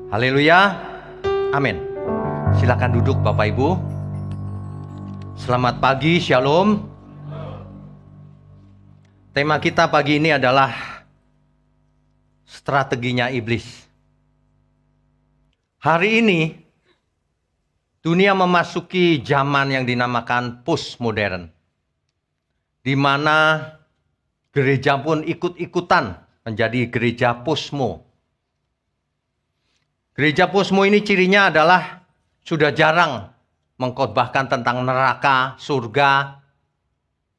Haleluya, amin. Silakan duduk Bapak Ibu. Selamat pagi, shalom. Tema kita pagi ini adalah strateginya iblis. Hari ini dunia memasuki zaman yang dinamakan postmodern, di mana gereja pun ikut-ikutan menjadi gereja posmo. Gereja posmo ini cirinya adalah sudah jarang mengkhotbahkan tentang neraka, surga,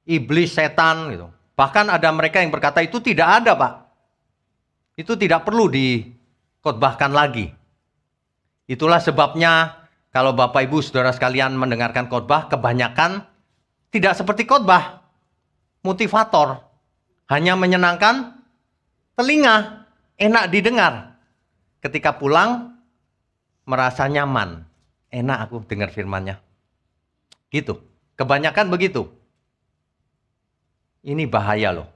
iblis, setan gitu. Bahkan ada mereka yang berkata itu tidak ada, Pak. Itu tidak perlu dikhotbahkan lagi. Itulah sebabnya kalau Bapak Ibu Saudara sekalian mendengarkan khotbah, kebanyakan tidak seperti khotbah motivator, hanya menyenangkan telinga, enak didengar. Ketika pulang, merasa nyaman. Enak aku dengar firman-Nya. Gitu. Kebanyakan begitu. Ini bahaya loh.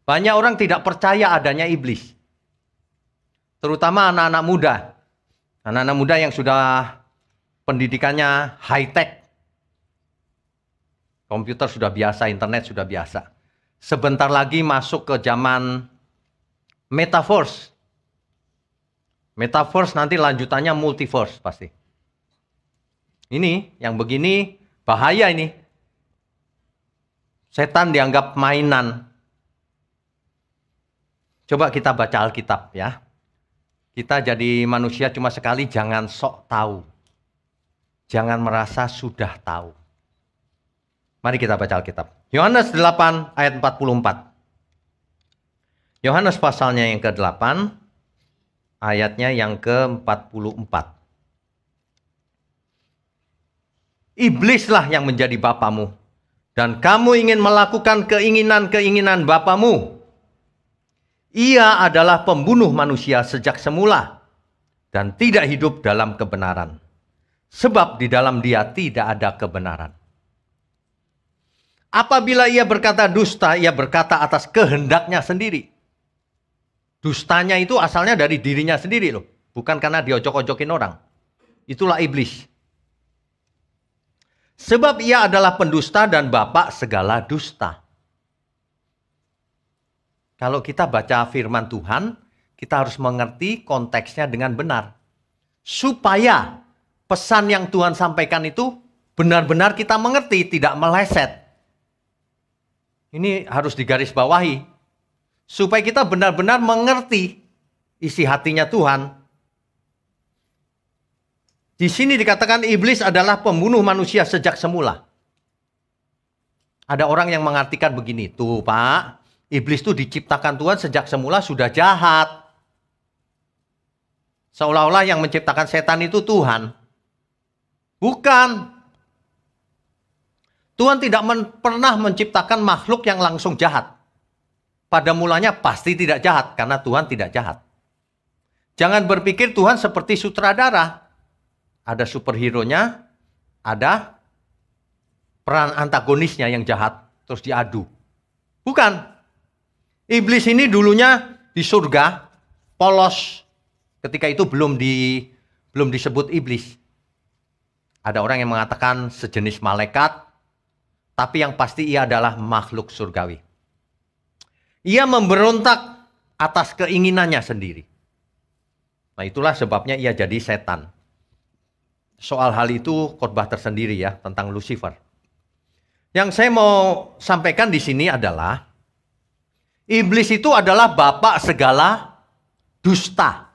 Banyak orang tidak percaya adanya iblis. Terutama anak-anak muda. Anak-anak muda yang sudah pendidikannya high-tech. Komputer sudah biasa, internet sudah biasa. Sebentar lagi masuk ke zaman Metaverse. Metaverse nanti lanjutannya multiverse pasti. Ini, yang begini bahaya ini. Setan dianggap mainan. Coba kita baca Alkitab ya. Kita jadi manusia cuma sekali, jangan sok tahu. Jangan merasa sudah tahu. Mari kita baca Alkitab. Yohanes 8 ayat 44. Yohanes pasalnya yang ke-8, ayatnya yang ke-44. Iblislah yang menjadi bapamu, dan kamu ingin melakukan keinginan-keinginan bapamu. Ia adalah pembunuh manusia sejak semula, dan tidak hidup dalam kebenaran. Sebab di dalam dia tidak ada kebenaran. Apabila ia berkata dusta, ia berkata atas kehendaknya sendiri. Dustanya itu asalnya dari dirinya sendiri loh. Bukan karena diojok-ojokin orang. Itulah iblis. Sebab ia adalah pendusta dan bapak segala dusta. Kalau kita baca firman Tuhan, kita harus mengerti konteksnya dengan benar. Supaya pesan yang Tuhan sampaikan itu benar-benar kita mengerti, tidak meleset. Ini harus digarisbawahi. Supaya kita benar-benar mengerti isi hatinya Tuhan. Di sini dikatakan iblis adalah pembunuh manusia sejak semula. Ada orang yang mengartikan begini, tuh Pak, iblis itu diciptakan Tuhan sejak semula sudah jahat. Seolah-olah yang menciptakan setan itu Tuhan. Bukan. Tuhan tidak pernah menciptakan makhluk yang langsung jahat. Pada mulanya pasti tidak jahat, karena Tuhan tidak jahat. Jangan berpikir Tuhan seperti sutradara. Ada superhero-nya, ada peran antagonisnya yang jahat, terus diadu. Bukan. Iblis ini dulunya di surga, polos. Ketika itu belum disebut iblis. Ada orang yang mengatakan sejenis malaikat, tapi yang pasti ia adalah makhluk surgawi. Ia memberontak atas keinginannya sendiri. Nah itulah sebabnya ia jadi setan. Soal hal itu khotbah tersendiri ya tentang Lucifer. Yang saya mau sampaikan di sini adalah iblis itu adalah bapak segala dusta.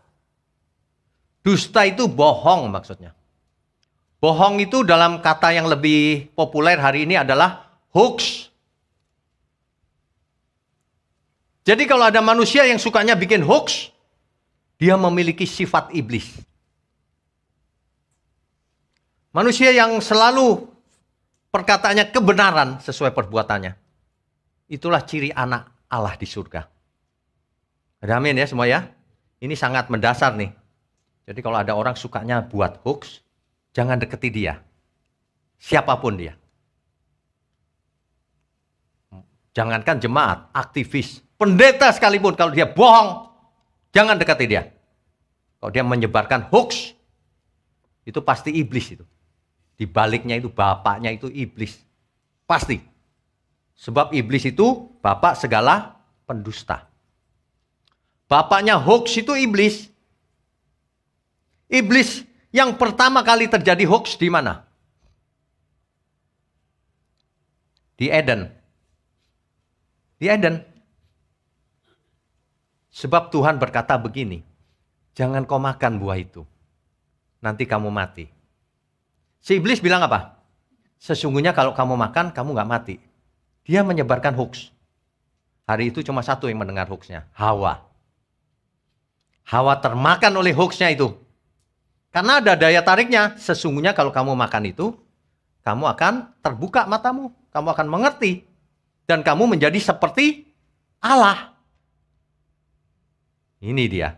Dusta itu bohong maksudnya. Bohong itu dalam kata yang lebih populer hari ini adalah hoax. Jadi kalau ada manusia yang sukanya bikin hoax, dia memiliki sifat iblis. Manusia yang selalu perkataannya kebenaran sesuai perbuatannya. Itulah ciri anak Allah di surga. Ada amin ya semua ya. Ini sangat mendasar nih. Jadi kalau ada orang sukanya buat hoax, jangan deketi dia. Siapapun dia. Jangankan jemaat, aktivis. Pendeta sekalipun kalau dia bohong, Jangan dekati dia. Kalau dia menyebarkan hoax, itu pasti iblis itu. Di baliknya itu bapaknya itu iblis. Pasti. Sebab iblis itu bapak segala pendusta. Bapaknya hoax itu iblis. Iblis yang pertama kali terjadi hoax di mana? Di Eden. Di Eden. Sebab Tuhan berkata begini, jangan kau makan buah itu. Nanti kamu mati. Si iblis bilang apa? Sesungguhnya kalau kamu makan, kamu nggak mati. Dia menyebarkan hoax. Hari itu cuma satu yang mendengar hoaxnya, Hawa. Hawa termakan oleh hoaxnya itu. Karena ada daya tariknya. Sesungguhnya kalau kamu makan itu, kamu akan terbuka matamu. Kamu akan mengerti. Dan kamu menjadi seperti Allah. Ini dia.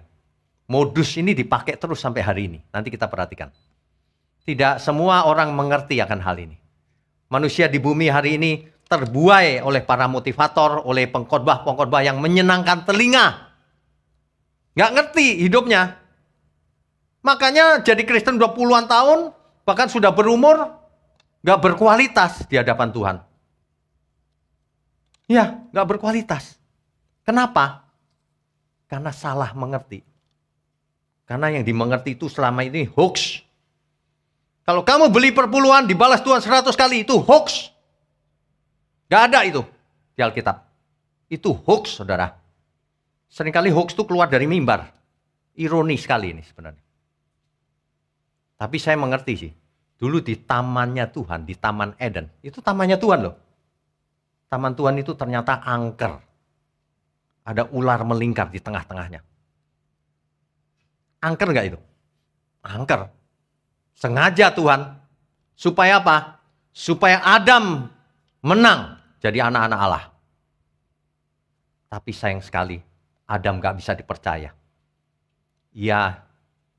Modus ini dipakai terus sampai hari ini. Nanti kita perhatikan. Tidak semua orang mengerti akan hal ini. Manusia di bumi hari ini terbuai oleh para motivator, oleh pengkhotbah-pengkhotbah yang menyenangkan telinga. Nggak ngerti hidupnya. Makanya jadi Kristen 20-an tahun, bahkan sudah berumur, nggak berkualitas di hadapan Tuhan. Ya, nggak berkualitas. Kenapa? Karena salah mengerti. Karena yang dimengerti itu selama ini hoax. Kalau kamu beli perpuluhan, dibalas Tuhan 100 kali, itu hoax. Nggak ada itu di Alkitab. Itu hoax, saudara. Seringkali hoax itu keluar dari mimbar. Ironis sekali ini sebenarnya. Tapi saya mengerti sih. Dulu di tamannya Tuhan, di Taman Eden. Itu tamannya Tuhan loh. Taman Tuhan itu ternyata angker. Ada ular melingkar di tengah-tengahnya. Angker nggak itu? Angker. Sengaja Tuhan. Supaya apa? Supaya Adam menang jadi anak-anak Allah. Tapi sayang sekali, Adam nggak bisa dipercaya. Ia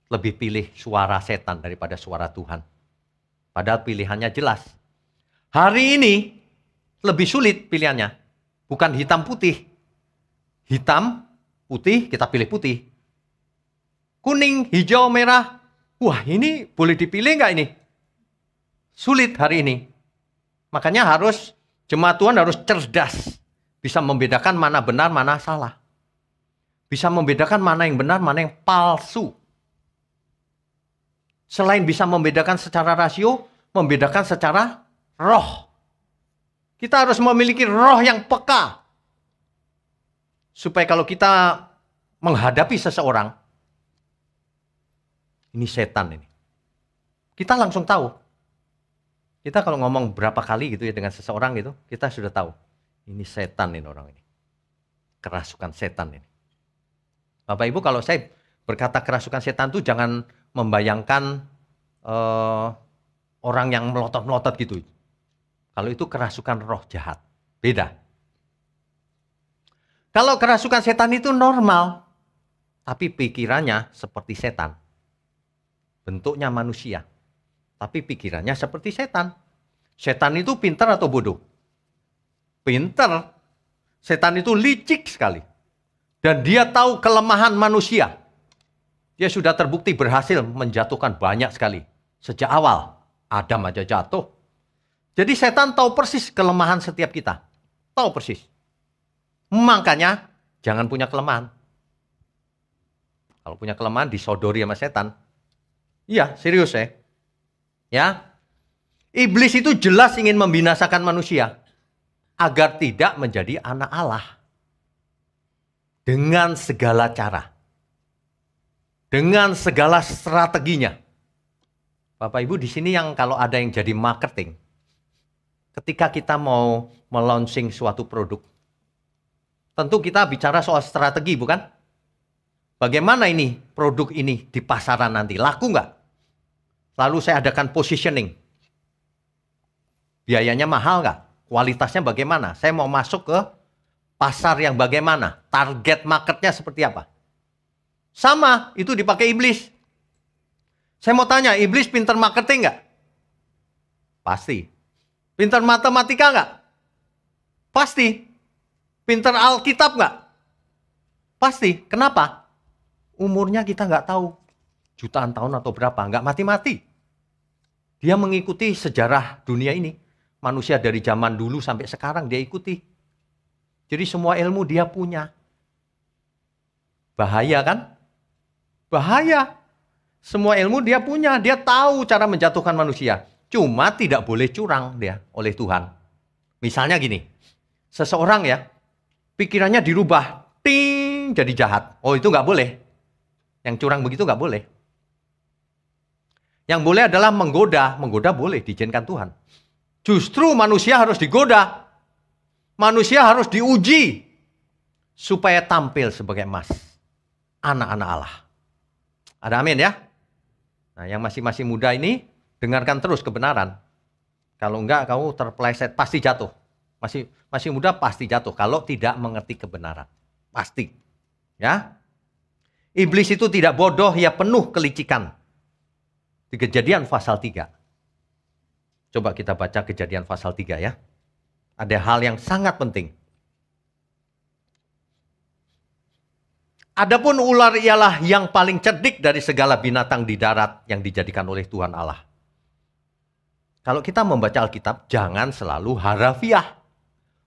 lebih pilih suara setan daripada suara Tuhan. Padahal pilihannya jelas. Hari ini lebih sulit pilihannya. Bukan hitam putih. Hitam, putih, kita pilih putih. Kuning, hijau, merah. Wah, ini boleh dipilih nggak ini? Sulit hari ini. Makanya jemaat Tuhan harus cerdas. Bisa membedakan mana benar, mana salah. Bisa membedakan mana yang benar, mana yang palsu. Selain bisa membedakan secara rasio, membedakan secara roh. Kita harus memiliki roh yang peka. Supaya kalau kita menghadapi seseorang, ini setan ini. Kita langsung tahu. Kita kalau ngomong berapa kali gitu ya dengan seseorang gitu, kita sudah tahu. Ini setan ini orang ini. Kerasukan setan ini. Bapak Ibu, kalau saya berkata kerasukan setan itu jangan membayangkan orang yang melotot-melotot gitu. Kalau itu kerasukan roh jahat. Beda. Kalau kerasukan setan itu normal. Tapi pikirannya seperti setan. Bentuknya manusia. Tapi pikirannya seperti setan. Setan itu pintar atau bodoh? Pintar. Setan itu licik sekali. Dan dia tahu kelemahan manusia. Dia sudah terbukti berhasil menjatuhkan banyak sekali. Sejak awal, Adam aja jatuh. Jadi setan tahu persis kelemahan setiap kita. Tahu persis. Makanya, jangan punya kelemahan. Kalau punya kelemahan, disodori sama setan. Iya, serius ya. Ya. Iblis itu jelas ingin membinasakan manusia. Agar tidak menjadi anak Allah. Dengan segala cara. Dengan segala strateginya. Bapak Ibu di sini yang kalau ada yang jadi marketing. Ketika kita mau melaunching suatu produk. Tentu kita bicara soal strategi bukan? Bagaimana ini produk ini di pasaran nanti? Laku nggak? Lalu saya adakan positioning. Biayanya mahal nggak? Kualitasnya bagaimana? Saya mau masuk ke pasar yang bagaimana? Target marketnya seperti apa? Sama, itu dipakai iblis. Saya mau tanya, iblis pintar marketing nggak? Pasti. Pintar matematika nggak? Pasti. Pintar Alkitab nggak? Pasti. Kenapa? Umurnya kita nggak tahu. Jutaan tahun atau berapa. Nggak mati-mati. Dia mengikuti sejarah dunia ini. Manusia dari zaman dulu sampai sekarang dia ikuti. Jadi semua ilmu dia punya. Bahaya kan? Bahaya. Semua ilmu dia punya. Dia tahu cara menjatuhkan manusia. Cuma tidak boleh curang dia oleh Tuhan. Misalnya gini. Seseorang ya, pikirannya dirubah. Ting, jadi jahat. Oh itu nggak boleh. Yang curang begitu nggak boleh. Yang boleh adalah menggoda. Menggoda boleh, diizinkan Tuhan. Justru manusia harus digoda. Manusia harus diuji. Supaya tampil sebagai emas. Anak-anak Allah. Ada amin ya? Nah yang masih muda ini, dengarkan terus kebenaran. Kalau enggak, kamu terpeleset, pasti jatuh. Masih muda pasti jatuh kalau tidak mengerti kebenaran. Pasti. Ya. Iblis itu tidak bodoh, ia penuh kelicikan. Di Kejadian pasal 3. Coba kita baca Kejadian pasal 3 ya. Ada hal yang sangat penting. Adapun ular ialah yang paling cerdik dari segala binatang di darat yang dijadikan oleh Tuhan Allah. Kalau kita membaca Alkitab, jangan selalu harafiah.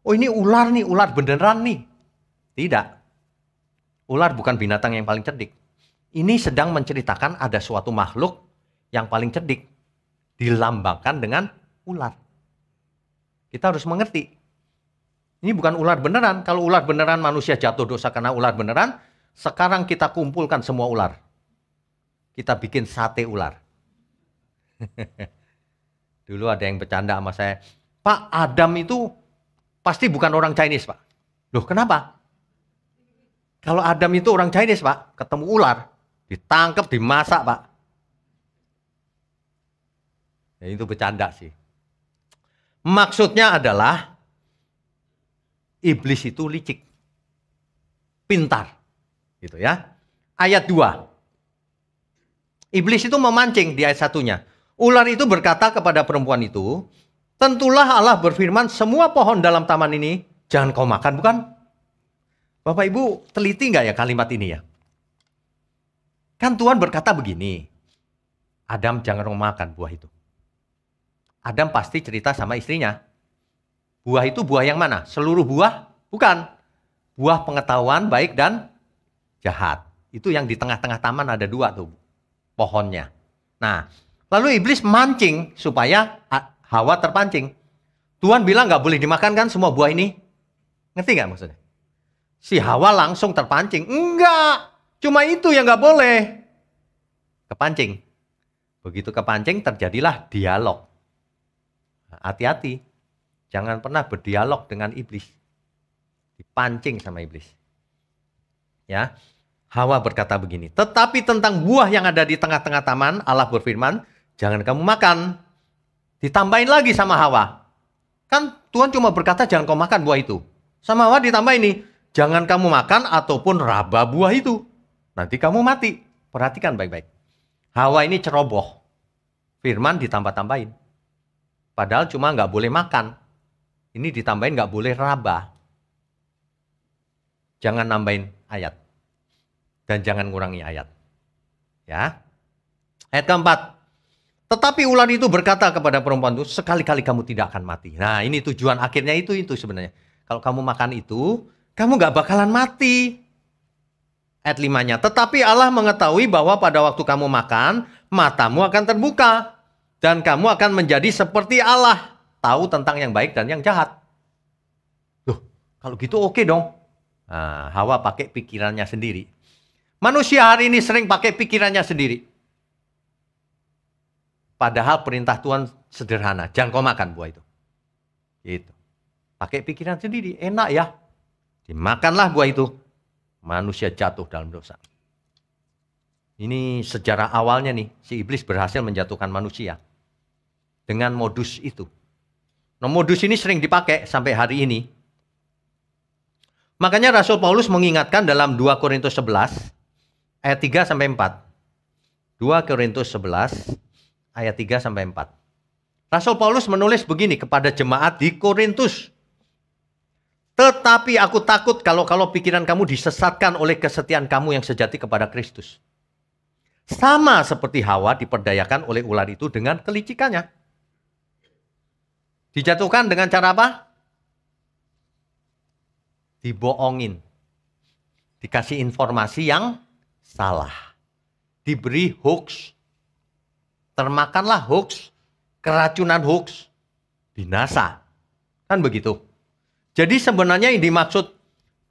Oh ini ular nih, ular beneran nih. Tidak. Ular bukan binatang yang paling cerdik. Ini sedang menceritakan ada suatu makhluk yang paling cerdik. Dilambangkan dengan ular. Kita harus mengerti. Ini bukan ular beneran. Kalau ular beneran manusia jatuh dosa karena ular beneran, sekarang kita kumpulkan semua ular. Kita bikin sate ular. Dulu ada yang bercanda sama saya. Pak, Adam itu pasti bukan orang Chinese, Pak. Loh, kenapa? Kalau Adam itu orang Chinese, Pak, ketemu ular, ditangkap, dimasak, Pak. Ya, itu bercanda sih. Maksudnya adalah iblis itu licik. Pintar. Gitu ya. Ayat 2. Iblis itu memancing di ayat 1-nya. Ular itu berkata kepada perempuan itu, tentulah Allah berfirman, semua pohon dalam taman ini jangan kau makan, bukan? Bapak Ibu teliti nggak ya kalimat ini ya? Kan Tuhan berkata begini, Adam jangan kau makan buah itu. Adam pasti cerita sama istrinya. Buah itu buah yang mana? Seluruh buah? Bukan. Buah pengetahuan baik dan jahat. Itu yang di tengah-tengah taman ada 2 tuh pohonnya. Nah, lalu iblis mancing supaya Hawa terpancing. Tuhan bilang nggak boleh dimakan kan semua buah ini? Ngerti nggak maksudnya? Si Hawa langsung terpancing. Enggak, cuma itu yang nggak boleh. Kepancing. Begitu kepancing terjadilah dialog. Hati-hati. Jangan pernah berdialog dengan iblis. Dipancing sama iblis. Ya, Hawa berkata begini, tetapi tentang buah yang ada di tengah-tengah taman, Allah berfirman, jangan kamu makan. Ditambahin lagi sama Hawa. Kan Tuhan cuma berkata jangan kau makan buah itu. Sama Hawa ditambah ini, jangan kamu makan ataupun raba buah itu. Nanti kamu mati. Perhatikan baik-baik. Hawa ini ceroboh. Firman ditambah-tambahin. Padahal cuma nggak boleh makan. Ini ditambahin nggak boleh raba. Jangan nambahin ayat. Dan jangan ngurangi ayat. Ya. Ayat keempat. Tetapi ular itu berkata kepada perempuan itu, sekali-kali kamu tidak akan mati. Nah ini tujuan akhirnya itu sebenarnya. Kalau kamu makan itu, kamu gak bakalan mati. Ayat 5-nya. Tetapi Allah mengetahui bahwa pada waktu kamu makan, matamu akan terbuka. Dan kamu akan menjadi seperti Allah. Tahu tentang yang baik dan yang jahat. Loh, kalau gitu oke dong. Nah, Hawa pakai pikirannya sendiri. Manusia hari ini sering pakai pikirannya sendiri. Padahal perintah Tuhan sederhana. Jangan kau makan buah itu. Gitu. Pakai pikiran sendiri. Enak ya. Dimakanlah buah itu. Manusia jatuh dalam dosa. Ini sejarah awalnya nih. Si iblis berhasil menjatuhkan manusia. Dengan modus itu. Nah modus ini sering dipakai sampai hari ini. Makanya Rasul Paulus mengingatkan dalam 2 Korintus 11. Ayat 3 sampai 4. 2 Korintus 11 ayat 3 sampai 4. Rasul Paulus menulis begini kepada jemaat di Korintus. Tetapi aku takut kalau pikiran kamu disesatkan oleh kesetiaan kamu yang sejati kepada Kristus. Sama seperti Hawa diperdayakan oleh ular itu dengan kelicikannya. Dijatuhkan dengan cara apa? Dibohongin. Dikasih informasi yang salah. Diberi hoax. Termakanlah hoax. Keracunan hoax. Binasa. Kan begitu. Jadi sebenarnya yang dimaksud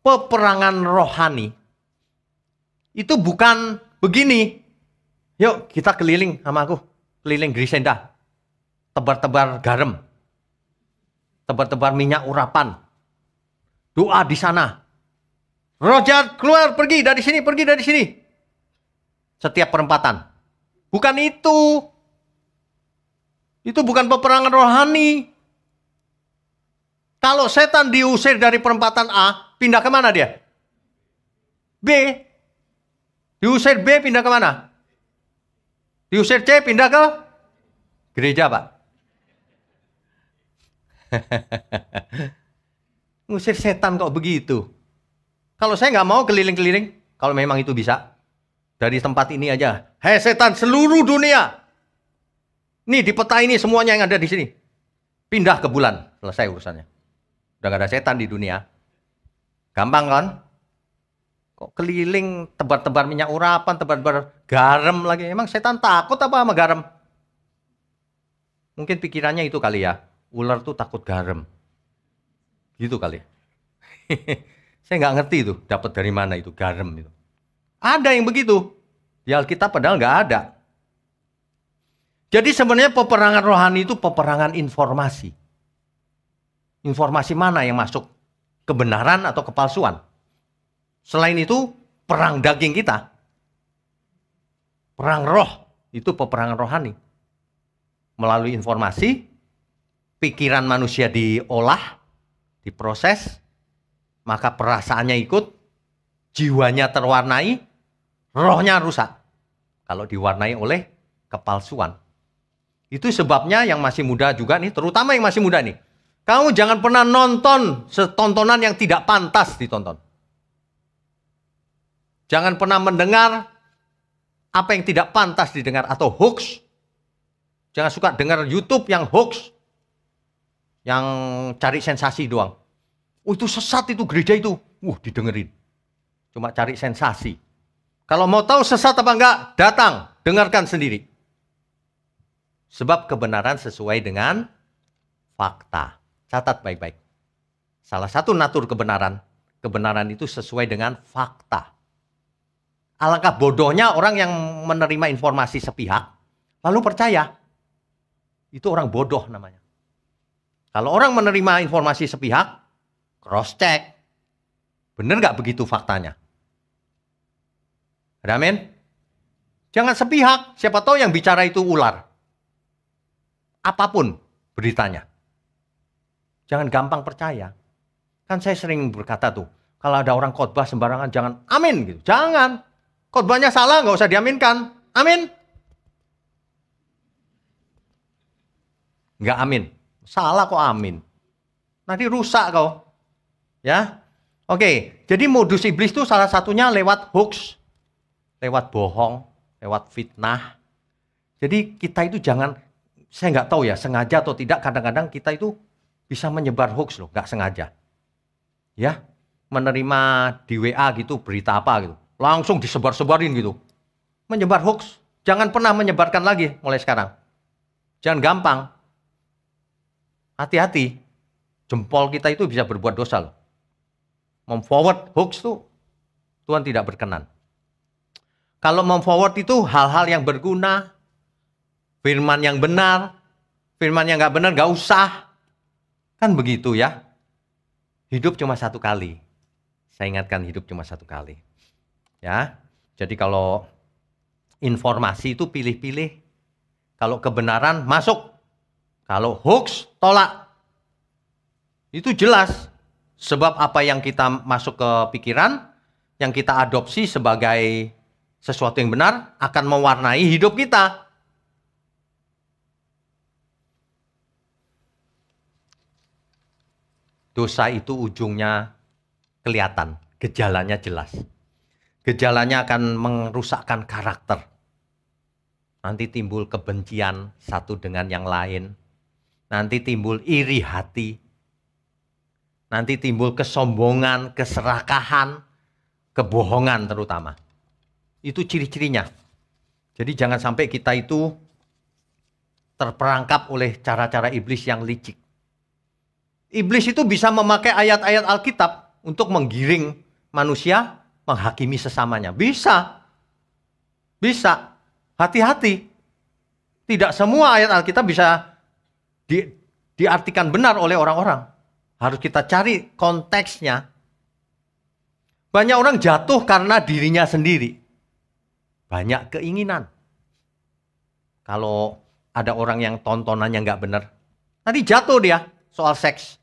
peperangan rohani itu bukan begini. Yuk kita keliling sama aku. Keliling Grisenda. Tebar-tebar garam. Tebar-tebar minyak urapan. Doa di sana. Roh jahat keluar, pergi dari sini, pergi dari sini. Setiap perempatan. Bukan itu. Itu bukan peperangan rohani. Kalau setan diusir dari perempatan A, pindah kemana dia? B. Diusir B, pindah kemana? Diusir C, pindah ke gereja, Pak. Ngusir setan kok begitu? Kalau saya nggak mau keliling-keliling, kalau memang itu bisa. Dari tempat ini aja. Hei setan seluruh dunia. Nih di peta ini semuanya yang ada di sini. Pindah ke bulan. Selesai urusannya. Udah gak ada setan di dunia. Gampang kan? Kok keliling tebar-tebar minyak urapan, tebar-tebar garam lagi. Emang setan takut apa sama garam? Mungkin pikirannya itu kali ya. Ular tuh takut garam. Gitu kali. Saya nggak ngerti itu. Dapat dari mana itu garam itu. Ada yang begitu. Di Alkitab padahal nggak ada. Jadi sebenarnya peperangan rohani itu peperangan informasi. Informasi mana yang masuk? Kebenaran atau kepalsuan? Selain itu, perang daging kita. Perang roh, itu peperangan rohani. Melalui informasi, pikiran manusia diolah, diproses, maka perasaannya ikut, jiwanya terwarnai, rohnya rusak. Kalau diwarnai oleh kepalsuan. Itu sebabnya yang masih muda juga nih, terutama yang masih muda nih. Kamu jangan pernah nonton tontonan yang tidak pantas ditonton. Jangan pernah mendengar apa yang tidak pantas didengar atau hoax. Jangan suka dengar YouTube yang hoax. Yang cari sensasi doang. Oh itu sesat itu gereja itu. Didengerin. Cuma cari sensasi. Kalau mau tahu sesat apa enggak, datang. Dengarkan sendiri. Sebab kebenaran sesuai dengan fakta. Catat baik-baik. Salah satu natur kebenaran. Kebenaran itu sesuai dengan fakta. Alangkah bodohnya orang yang menerima informasi sepihak. Lalu percaya. Itu orang bodoh namanya. Kalau orang menerima informasi sepihak. Cross check. Benar nggak begitu faktanya? Amin? Jangan sepihak. Siapa tahu yang bicara itu ular. Apapun beritanya. Jangan gampang percaya. Kan saya sering berkata tuh, kalau ada orang khotbah sembarangan jangan amin gitu. Jangan. Khotbahnya salah nggak usah diaminkan. Amin. Nggak amin. Salah kok amin. Nanti rusak kau. Ya. Oke, jadi modus iblis itu salah satunya lewat hoax, lewat bohong, lewat fitnah. Jadi kita itu jangan, saya nggak tahu ya sengaja atau tidak, kadang-kadang kita itu bisa menyebar hoax loh, nggak sengaja. Ya, menerima di WA gitu berita apa gitu, langsung disebar-sebarin gitu. Menyebar hoax, jangan pernah menyebarkan lagi mulai sekarang. Jangan gampang. Hati-hati, jempol kita itu bisa berbuat dosa loh. Memforward hoax tuh Tuhan tidak berkenan. Kalau memforward itu hal-hal yang berguna, firman yang benar, firman yang nggak benar nggak usah. Kan begitu ya. Hidup cuma satu kali. Saya ingatkan hidup cuma satu kali. Ya. Jadi kalau informasi itu pilih-pilih. Kalau kebenaran masuk. Kalau hoax tolak. Itu jelas. Sebab apa yang kita masuk ke pikiran, yang kita adopsi sebagai sesuatu yang benar akan mewarnai hidup kita. dosa itu ujungnya kelihatan, gejalanya jelas. Gejalanya akan merusakkan karakter. Nanti timbul kebencian satu dengan yang lain. Nanti timbul iri hati. Nanti timbul kesombongan, keserakahan, kebohongan terutama. Itu ciri-cirinya. Jadi jangan sampai kita itu terperangkap oleh cara-cara iblis yang licik. Iblis itu bisa memakai ayat-ayat Alkitab untuk menggiring manusia menghakimi sesamanya. Bisa. Bisa. Hati-hati. Tidak semua ayat Alkitab bisa diartikan benar oleh orang-orang. Harus kita cari konteksnya. Banyak orang jatuh karena dirinya sendiri. Banyak keinginan. Kalau ada orang yang tontonannya nggak benar, nanti jatuh dia soal seks.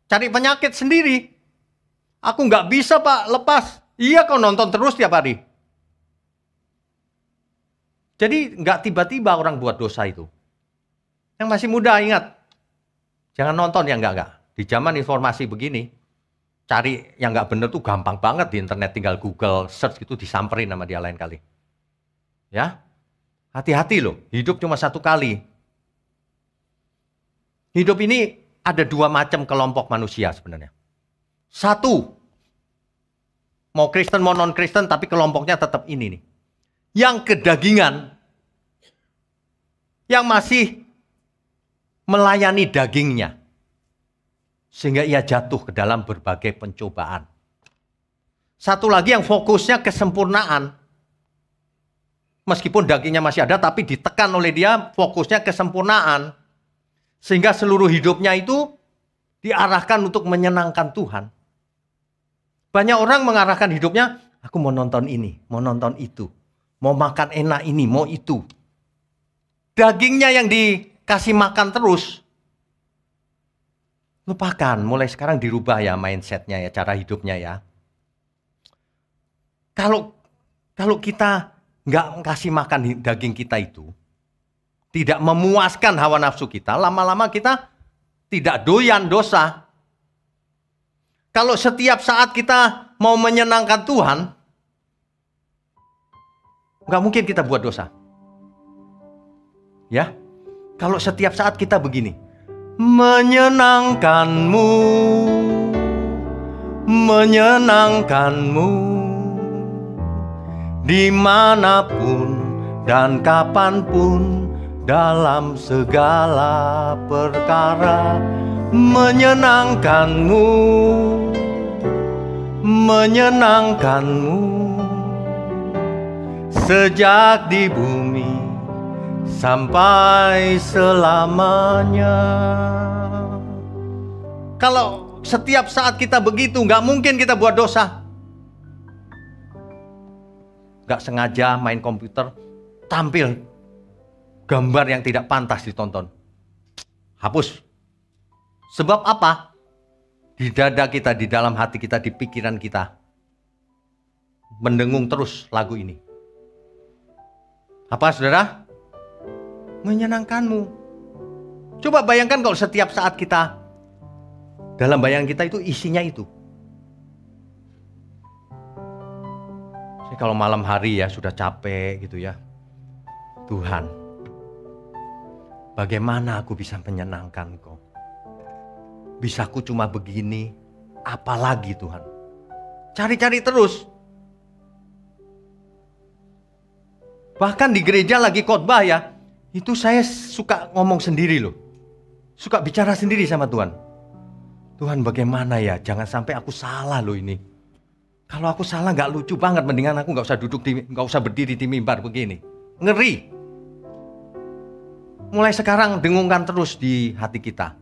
Cari penyakit sendiri. Aku nggak bisa Pak, lepas. Iya kau nonton terus tiap hari. Jadi nggak tiba-tiba orang buat dosa itu. Yang masih muda ingat, jangan nonton yang enggak. Di zaman informasi begini, cari yang nggak bener tuh gampang banget di internet, tinggal Google search gitu disamperin sama dia lain kali. Ya, hati-hati loh, hidup cuma satu kali. Hidup ini ada dua macam kelompok manusia sebenarnya. Satu, mau Kristen mau non-Kristen tapi kelompoknya tetap ini nih. Yang kedagingan, yang masih melayani dagingnya. Sehingga ia jatuh ke dalam berbagai pencobaan. Satu lagi yang fokusnya kesempurnaan. Meskipun dagingnya masih ada, tapi ditekan oleh dia fokusnya kesempurnaan. Sehingga seluruh hidupnya itu diarahkan untuk menyenangkan Tuhan. Banyak orang mengarahkan hidupnya, aku mau nonton ini, mau nonton itu. Mau makan enak ini, mau itu. Dagingnya yang dikasih makan terus. Lupakan, mulai sekarang dirubah ya mindsetnya ya, cara hidupnya ya. Kalau kita nggak kasih makan daging kita itu, tidak memuaskan hawa nafsu kita, lama-lama kita tidak doyan dosa. Kalau setiap saat kita mau menyenangkan Tuhan, nggak mungkin kita buat dosa. Ya, kalau setiap saat kita begini, menyenangkanmu, menyenangkanmu, dimanapun dan kapanpun, dalam segala perkara, menyenangkanmu, menyenangkanmu, sejak di bumi sampai selamanya. Kalau setiap saat kita begitu, nggak mungkin kita buat dosa. Nggak sengaja main komputer, tampil gambar yang tidak pantas ditonton. Hapus. Sebab apa? Di dada kita, di dalam hati kita, di pikiran kita, mendengung terus lagu ini. Apa saudara? Menyenangkanmu. Coba bayangkan kalau setiap saat kita, dalam bayangan kita itu isinya itu. Jadi kalau malam hari ya sudah capek gitu ya. Tuhan, bagaimana aku bisa menyenangkan Kau? Bisaku cuma begini, apalagi Tuhan? Cari-cari terus. Bahkan di gereja lagi khotbah ya, itu saya suka ngomong sendiri loh. Suka bicara sendiri sama Tuhan. Tuhan bagaimana ya, jangan sampai aku salah loh ini. Kalau aku salah gak lucu banget, mendingan aku gak usah berdiri di mimbar begini. Ngeri. Mulai sekarang dengungkan terus di hati kita.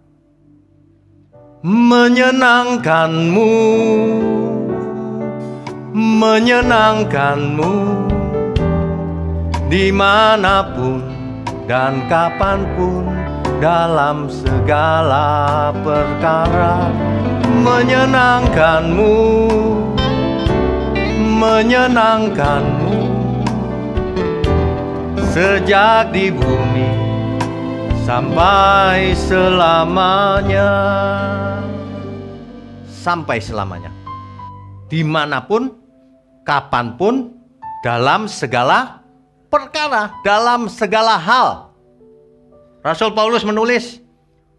Menyenangkanmu, menyenangkanmu, dimanapun dan kapanpun, dalam segala perkara, menyenangkanmu, menyenangkanmu, sejak di bumi sampai selamanya. Sampai selamanya. Dimanapun, kapanpun, dalam segala perkara, dalam segala hal. Rasul Paulus menulis,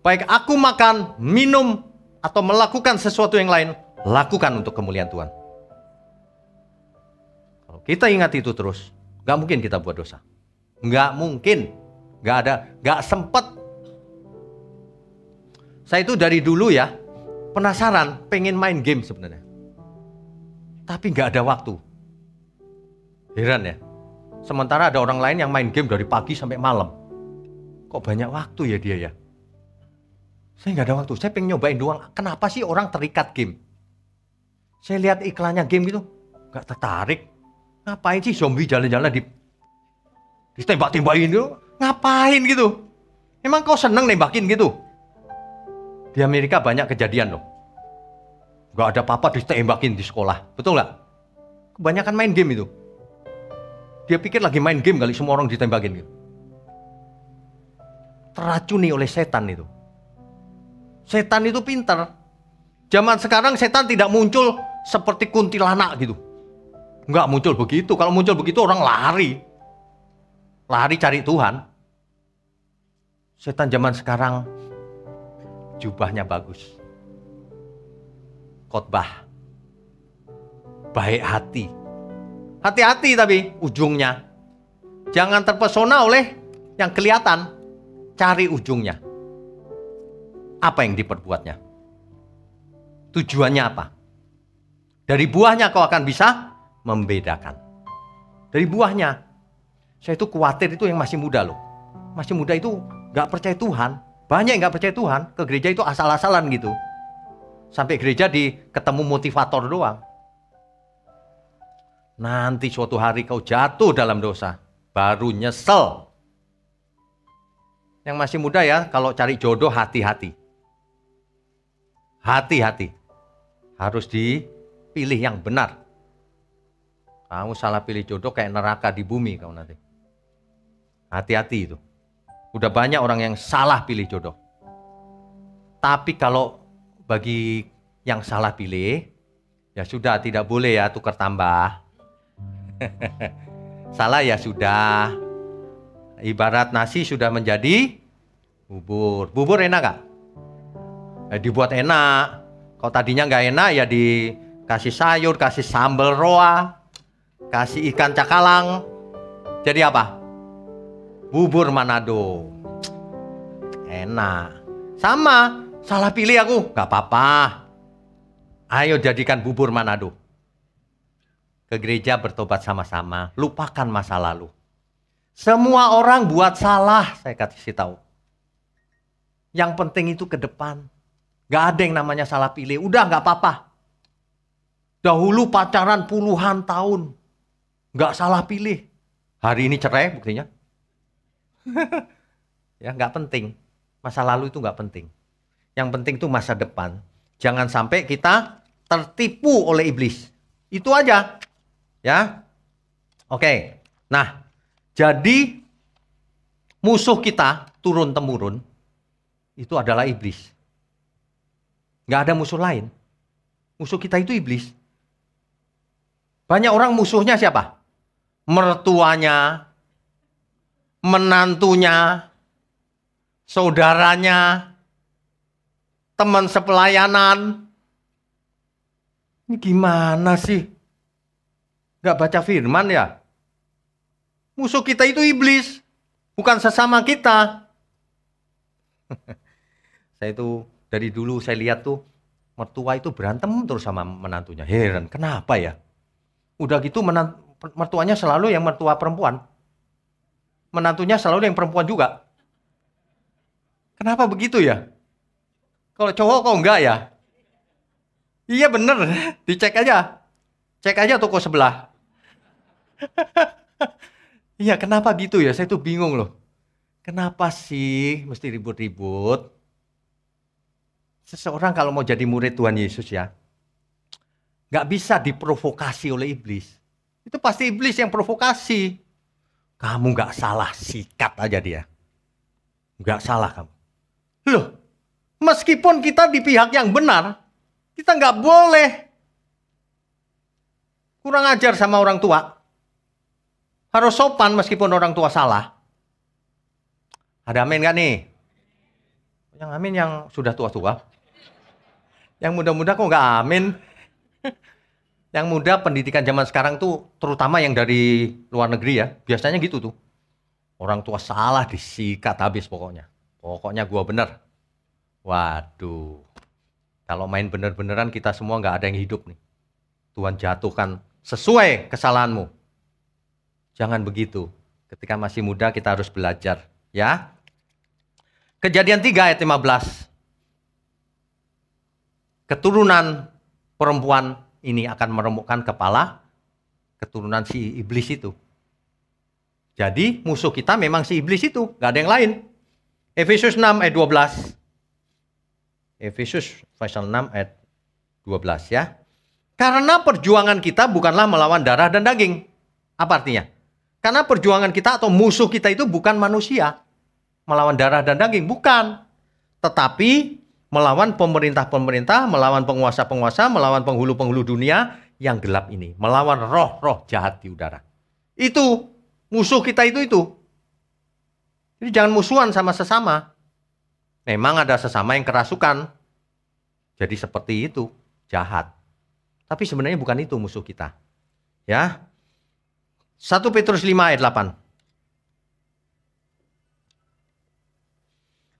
baik aku makan, minum, atau melakukan sesuatu yang lain, lakukan untuk kemuliaan Tuhan. Kalau kita ingat itu terus, gak mungkin kita buat dosa. Gak mungkin. Gak sempet. Saya itu dari dulu ya, penasaran, pengen main game sebenarnya. Tapi gak ada waktu. Heran ya. Sementara ada orang lain yang main game dari pagi sampai malam. Kok banyak waktu ya dia ya? Saya gak ada waktu. Saya pengen nyobain doang. Kenapa sih orang terikat game? Saya lihat iklannya game gitu, gak tertarik. Ngapain sih zombie jalan-jalan ditembak-tembakin gitu? Ngapain gitu? Emang kau seneng nembakin gitu? Di Amerika banyak kejadian loh. Gak ada apa-apa ditembakin di sekolah. Betul gak? Kebanyakan main game itu. Dia pikir lagi main game kali semua orang ditembakin gitu. Teracuni oleh setan itu. Setan itu pintar. Zaman sekarang setan tidak muncul seperti kuntilanak gitu. Enggak muncul begitu. Kalau muncul begitu orang lari. Lari cari Tuhan. Setan zaman sekarang jubahnya bagus. Khotbah. Baik hati. Hati-hati tapi ujungnya. Jangan terpesona oleh yang kelihatan. Cari ujungnya. Apa yang diperbuatnya? Tujuannya apa? Dari buahnya kau akan bisa membedakan. Dari buahnya. Saya itu khawatir itu yang masih muda loh. Masih muda itu gak percaya Tuhan. Banyak yang gak percaya Tuhan. Ke gereja itu asal-asalan gitu. Sampai gereja ketemu motivator doang. Nanti suatu hari kau jatuh dalam dosa. Baru nyesel. Yang masih muda ya, kalau cari jodoh hati-hati. Hati-hati. Harus dipilih yang benar. Kamu salah pilih jodoh kayak neraka di bumi kamu nanti. Hati-hati itu. Udah banyak orang yang salah pilih jodoh. Tapi kalau bagi yang salah pilih, ya sudah tidak boleh ya tukar tambah. Salah ya sudah. Ibarat nasi sudah menjadi bubur. Bubur enak gak? Dibuat enak. Kalau tadinya nggak enak ya dikasih sayur, kasih sambal roa, kasih ikan cakalang. Jadi apa? Bubur Manado. Enak. Sama, salah pilih aku. Gak apa-apa. Ayo jadikan bubur Manado. Ke gereja bertobat sama-sama. Lupakan masa lalu. Semua orang buat salah, saya kasih tahu. Yang penting itu ke depan. Gak ada yang namanya salah pilih. Udah gak apa-apa. Dahulu pacaran puluhan tahun. Gak salah pilih. Hari ini cerai buktinya. Ya gak penting. Masa lalu itu gak penting. Yang penting itu masa depan. Jangan sampai kita tertipu oleh iblis. Itu aja. Ya. Oke. Nah. Jadi musuh kita turun-temurun itu adalah iblis. Gak ada musuh lain. Musuh kita itu iblis. Banyak orang musuhnya siapa? Mertuanya, menantunya, saudaranya, teman sepelayanan. Ini gimana sih? Gak baca firman ya? Musuh kita itu iblis. Bukan sesama kita. Saya itu dari dulu saya lihat tuh mertua itu berantem terus sama menantunya. Heran, kenapa ya? Udah gitu mertuanya selalu yang mertua perempuan. Menantunya selalu yang perempuan juga. Kenapa begitu ya? Kalau cowok kok enggak ya? Iya bener, dicek aja. Cek aja toko sebelah. Iya kenapa gitu ya? Saya tuh bingung loh. Kenapa sih mesti ribut-ribut? Seseorang kalau mau jadi murid Tuhan Yesus ya, gak bisa diprovokasi oleh iblis. Itu pasti iblis yang provokasi. Kamu gak salah, sikat aja dia. Nggak salah kamu. Loh, meskipun kita di pihak yang benar, kita nggak boleh kurang ajar sama orang tua. Harus sopan meskipun orang tua salah. Ada amin nggak nih? Yang amin yang sudah tua-tua. Yang muda-muda kok nggak amin? Yang muda pendidikan zaman sekarang tuh, terutama yang dari luar negeri ya, biasanya gitu tuh. Orang tua salah disikat habis pokoknya. Pokoknya gua bener. Waduh. Kalau main bener-beneran kita semua nggak ada yang hidup nih. Tuhan jatuhkan sesuai kesalahanmu. Jangan begitu. Ketika masih muda kita harus belajar. Ya. Kejadian 3 ayat 15. Keturunan perempuan ini akan meremukkan kepala keturunan si iblis itu. Jadi musuh kita memang si iblis itu, gak ada yang lain. Efesus 6 ayat 12. Efesus pasal 6 ayat 12 ya. Karena perjuangan kita bukanlah melawan darah dan daging. Apa artinya? Karena perjuangan kita atau musuh kita itu bukan manusia. Melawan darah dan daging, bukan. Tetapi melawan pemerintah-pemerintah, melawan penguasa-penguasa, melawan penghulu-penghulu dunia yang gelap ini. Melawan roh-roh jahat di udara. Itu, musuh kita itu. Jadi jangan musuhan sama sesama. Memang ada sesama yang kerasukan. Jadi seperti itu, jahat. Tapi sebenarnya bukan itu musuh kita. Ya. 1 Petrus 5 ayat 8.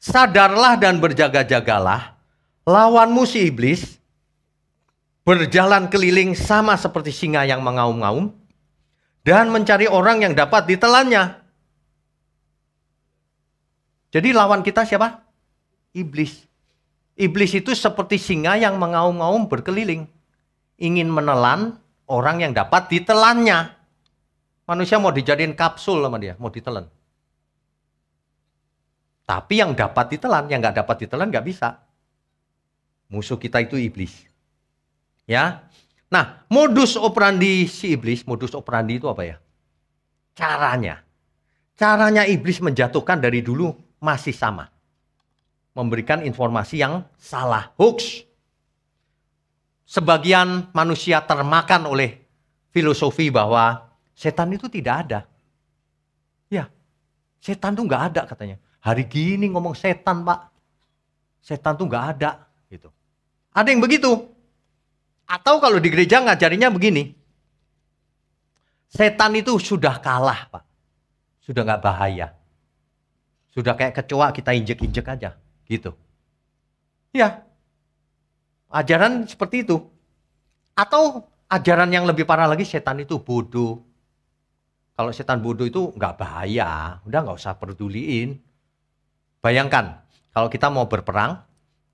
Sadarlah dan berjaga-jagalah, lawanmu si iblis berjalan keliling sama seperti singa yang mengaum-ngaum dan mencari orang yang dapat ditelannya. Jadi lawan kita siapa? Iblis. Iblis itu seperti singa yang mengaum-ngaum berkeliling, ingin menelan orang yang dapat ditelannya. Manusia mau dijadiin kapsul sama dia, mau ditelan. Tapi yang dapat ditelan, yang nggak dapat ditelan nggak bisa. Musuh kita itu iblis. Ya. Nah, modus operandi si iblis, modus operandi itu apa ya? Caranya. Caranya iblis menjatuhkan dari dulu masih sama. Memberikan informasi yang salah, hoax. Sebagian manusia termakan oleh filosofi bahwa setan itu tidak ada. Ya, setan itu nggak ada katanya. Hari gini ngomong setan, Pak. Setan tuh nggak ada. Gitu. Ada yang begitu. Atau kalau di gereja ngajarinya begini. Setan itu sudah kalah, Pak. Sudah nggak bahaya. Sudah kayak kecoa kita injek-injek aja. Gitu. Ya. Ajaran seperti itu. Atau ajaran yang lebih parah lagi, setan itu bodoh. Kalau setan bodoh itu nggak bahaya. Udah nggak usah peduliin. Bayangkan, kalau kita mau berperang,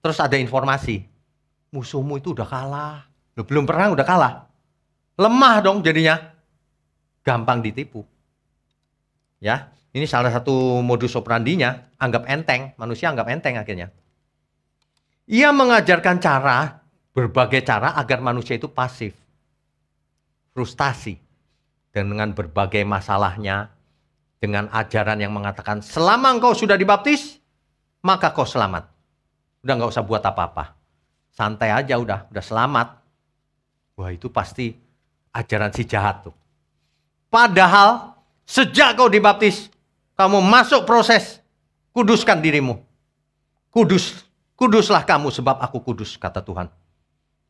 terus ada informasi, musuhmu itu udah kalah. Loh, belum perang udah kalah. Lemah dong jadinya. Gampang ditipu. Ya, ini salah satu modus operandinya, anggap enteng, manusia anggap enteng akhirnya. Ia mengajarkan berbagai cara agar manusia itu pasif. Frustasi. Dan dengan berbagai masalahnya, dengan ajaran yang mengatakan selama engkau sudah dibaptis, maka kau selamat. Udah nggak usah buat apa-apa. Santai aja udah selamat. Wah itu pasti ajaran si jahat tuh. Padahal sejak kau dibaptis, kamu masuk proses kuduskan dirimu. Kuduslah kamu sebab aku kudus, kata Tuhan.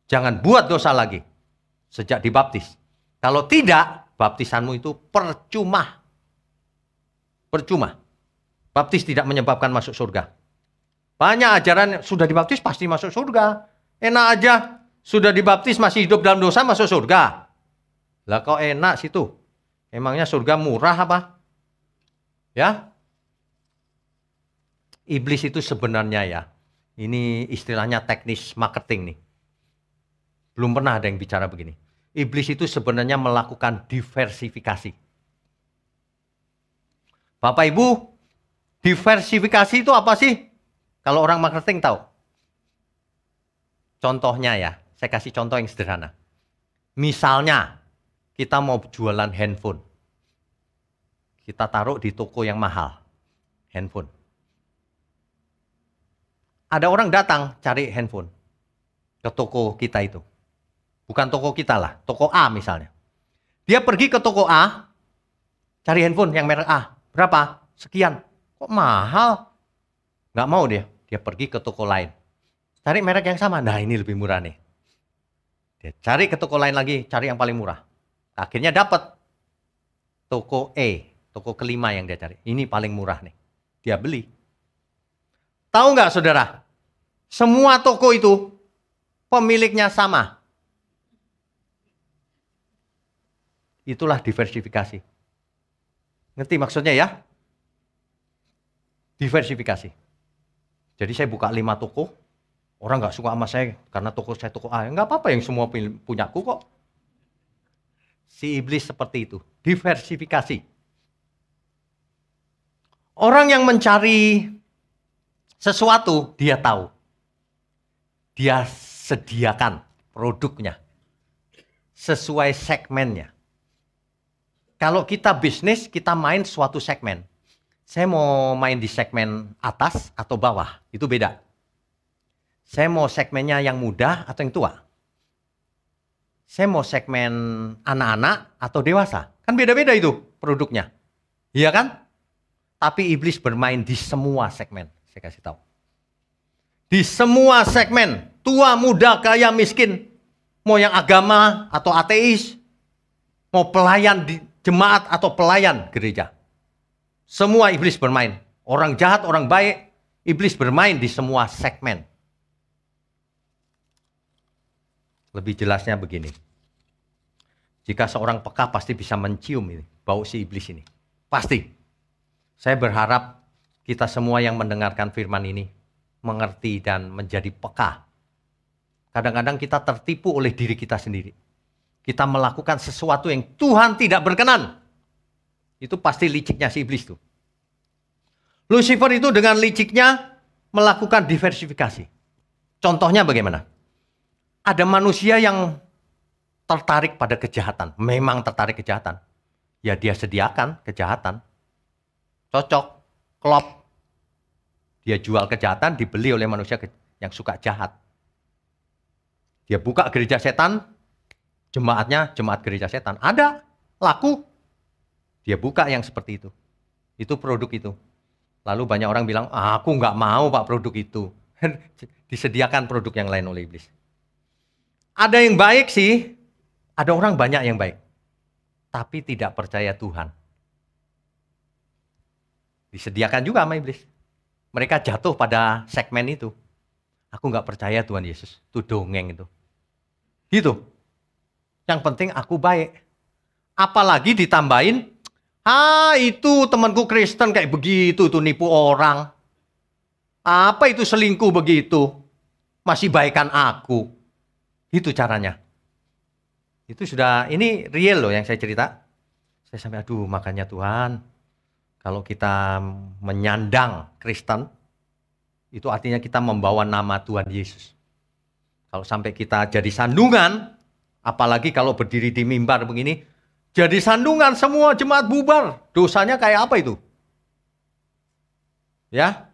Jangan buat dosa lagi sejak dibaptis. Kalau tidak, baptisanmu itu percuma. Percuma. Baptis tidak menyebabkan masuk surga. Banyak ajaran sudah dibaptis pasti masuk surga. Enak aja. Sudah dibaptis masih hidup dalam dosa masuk surga. Lah kok enak situ? Emangnya surga murah apa? Ya. Iblis itu sebenarnya ya. Ini istilahnya teknis marketing nih. Belum pernah ada yang bicara begini. Iblis itu sebenarnya melakukan diversifikasi. Bapak Ibu, diversifikasi itu apa sih? Kalau orang marketing tahu. Contohnya ya, saya kasih contoh yang sederhana. Misalnya, kita mau jualan handphone. Kita taruh di toko yang mahal. Handphone. Ada orang datang cari handphone ke toko kita itu. Bukan toko kita lah, toko A misalnya. Dia pergi ke toko A, cari handphone yang merek A. Berapa? Sekian. Kok mahal? Nggak mau dia. Dia pergi ke toko lain. Cari merek yang sama. Nah, ini lebih murah nih. Dia cari ke toko lain lagi, cari yang paling murah. Akhirnya dapat toko E, toko kelima yang dia cari. Ini paling murah nih. Dia beli. Tahu nggak saudara? Semua toko itu pemiliknya sama. Itulah diversifikasi. Ngerti maksudnya ya? Diversifikasi. Jadi saya buka 5 toko, orang nggak suka sama saya karena toko saya toko A. Nggak apa-apa yang semua punyaku kok. Si iblis seperti itu. Diversifikasi. Orang yang mencari sesuatu, dia tahu. Dia sediakan produknya sesuai segmennya. Kalau kita bisnis, kita main suatu segmen. Saya mau main di segmen atas atau bawah, itu beda. Saya mau segmennya yang muda atau yang tua. Saya mau segmen anak-anak atau dewasa. Kan beda-beda itu produknya. Iya kan? Tapi iblis bermain di semua segmen. Saya kasih tahu. Di semua segmen. Tua, muda, kaya, miskin. Mau yang agama atau ateis. Mau pelayan di jemaat atau pelayan gereja. Semua iblis bermain. Orang jahat, orang baik. Iblis bermain di semua segmen. Lebih jelasnya begini. Jika seorang peka pasti bisa mencium ini, bau si iblis ini. Pasti. Saya berharap kita semua yang mendengarkan firman ini mengerti dan menjadi peka. Kadang-kadang kita tertipu oleh diri kita sendiri. Kita melakukan sesuatu yang Tuhan tidak berkenan. Itu pasti liciknya si iblis tuh. Lucifer itu dengan liciknya melakukan diversifikasi. Contohnya bagaimana? Ada manusia yang tertarik pada kejahatan. Memang tertarik kejahatan. Ya dia sediakan kejahatan. Cocok, klop. Dia jual kejahatan, dibeli oleh manusia yang suka jahat. Dia buka gereja setan, jemaatnya jemaat gereja setan. Ada, laku. Dia buka yang seperti itu. Itu produk itu. Lalu banyak orang bilang, aku nggak mau pak produk itu. Disediakan produk yang lain oleh iblis. Ada yang baik sih, ada orang banyak yang baik. Tapi tidak percaya Tuhan. Disediakan juga sama iblis. Mereka jatuh pada segmen itu. Aku nggak percaya Tuhan Yesus. Itu dongeng itu. Gitu. Yang penting aku baik. Apalagi ditambahin, itu temanku Kristen kayak begitu tuh nipu orang. Apa itu selingkuh begitu? Masih baikan aku. Itu caranya. Itu sudah, ini real loh yang saya cerita. Saya sampai, makanya Tuhan, kalau kita menyandang Kristen, itu artinya kita membawa nama Tuhan Yesus. Kalau sampai kita jadi sandungan, apalagi kalau berdiri di mimbar begini, jadi sandungan semua jemaat bubar. Dosanya kayak apa itu? Ya,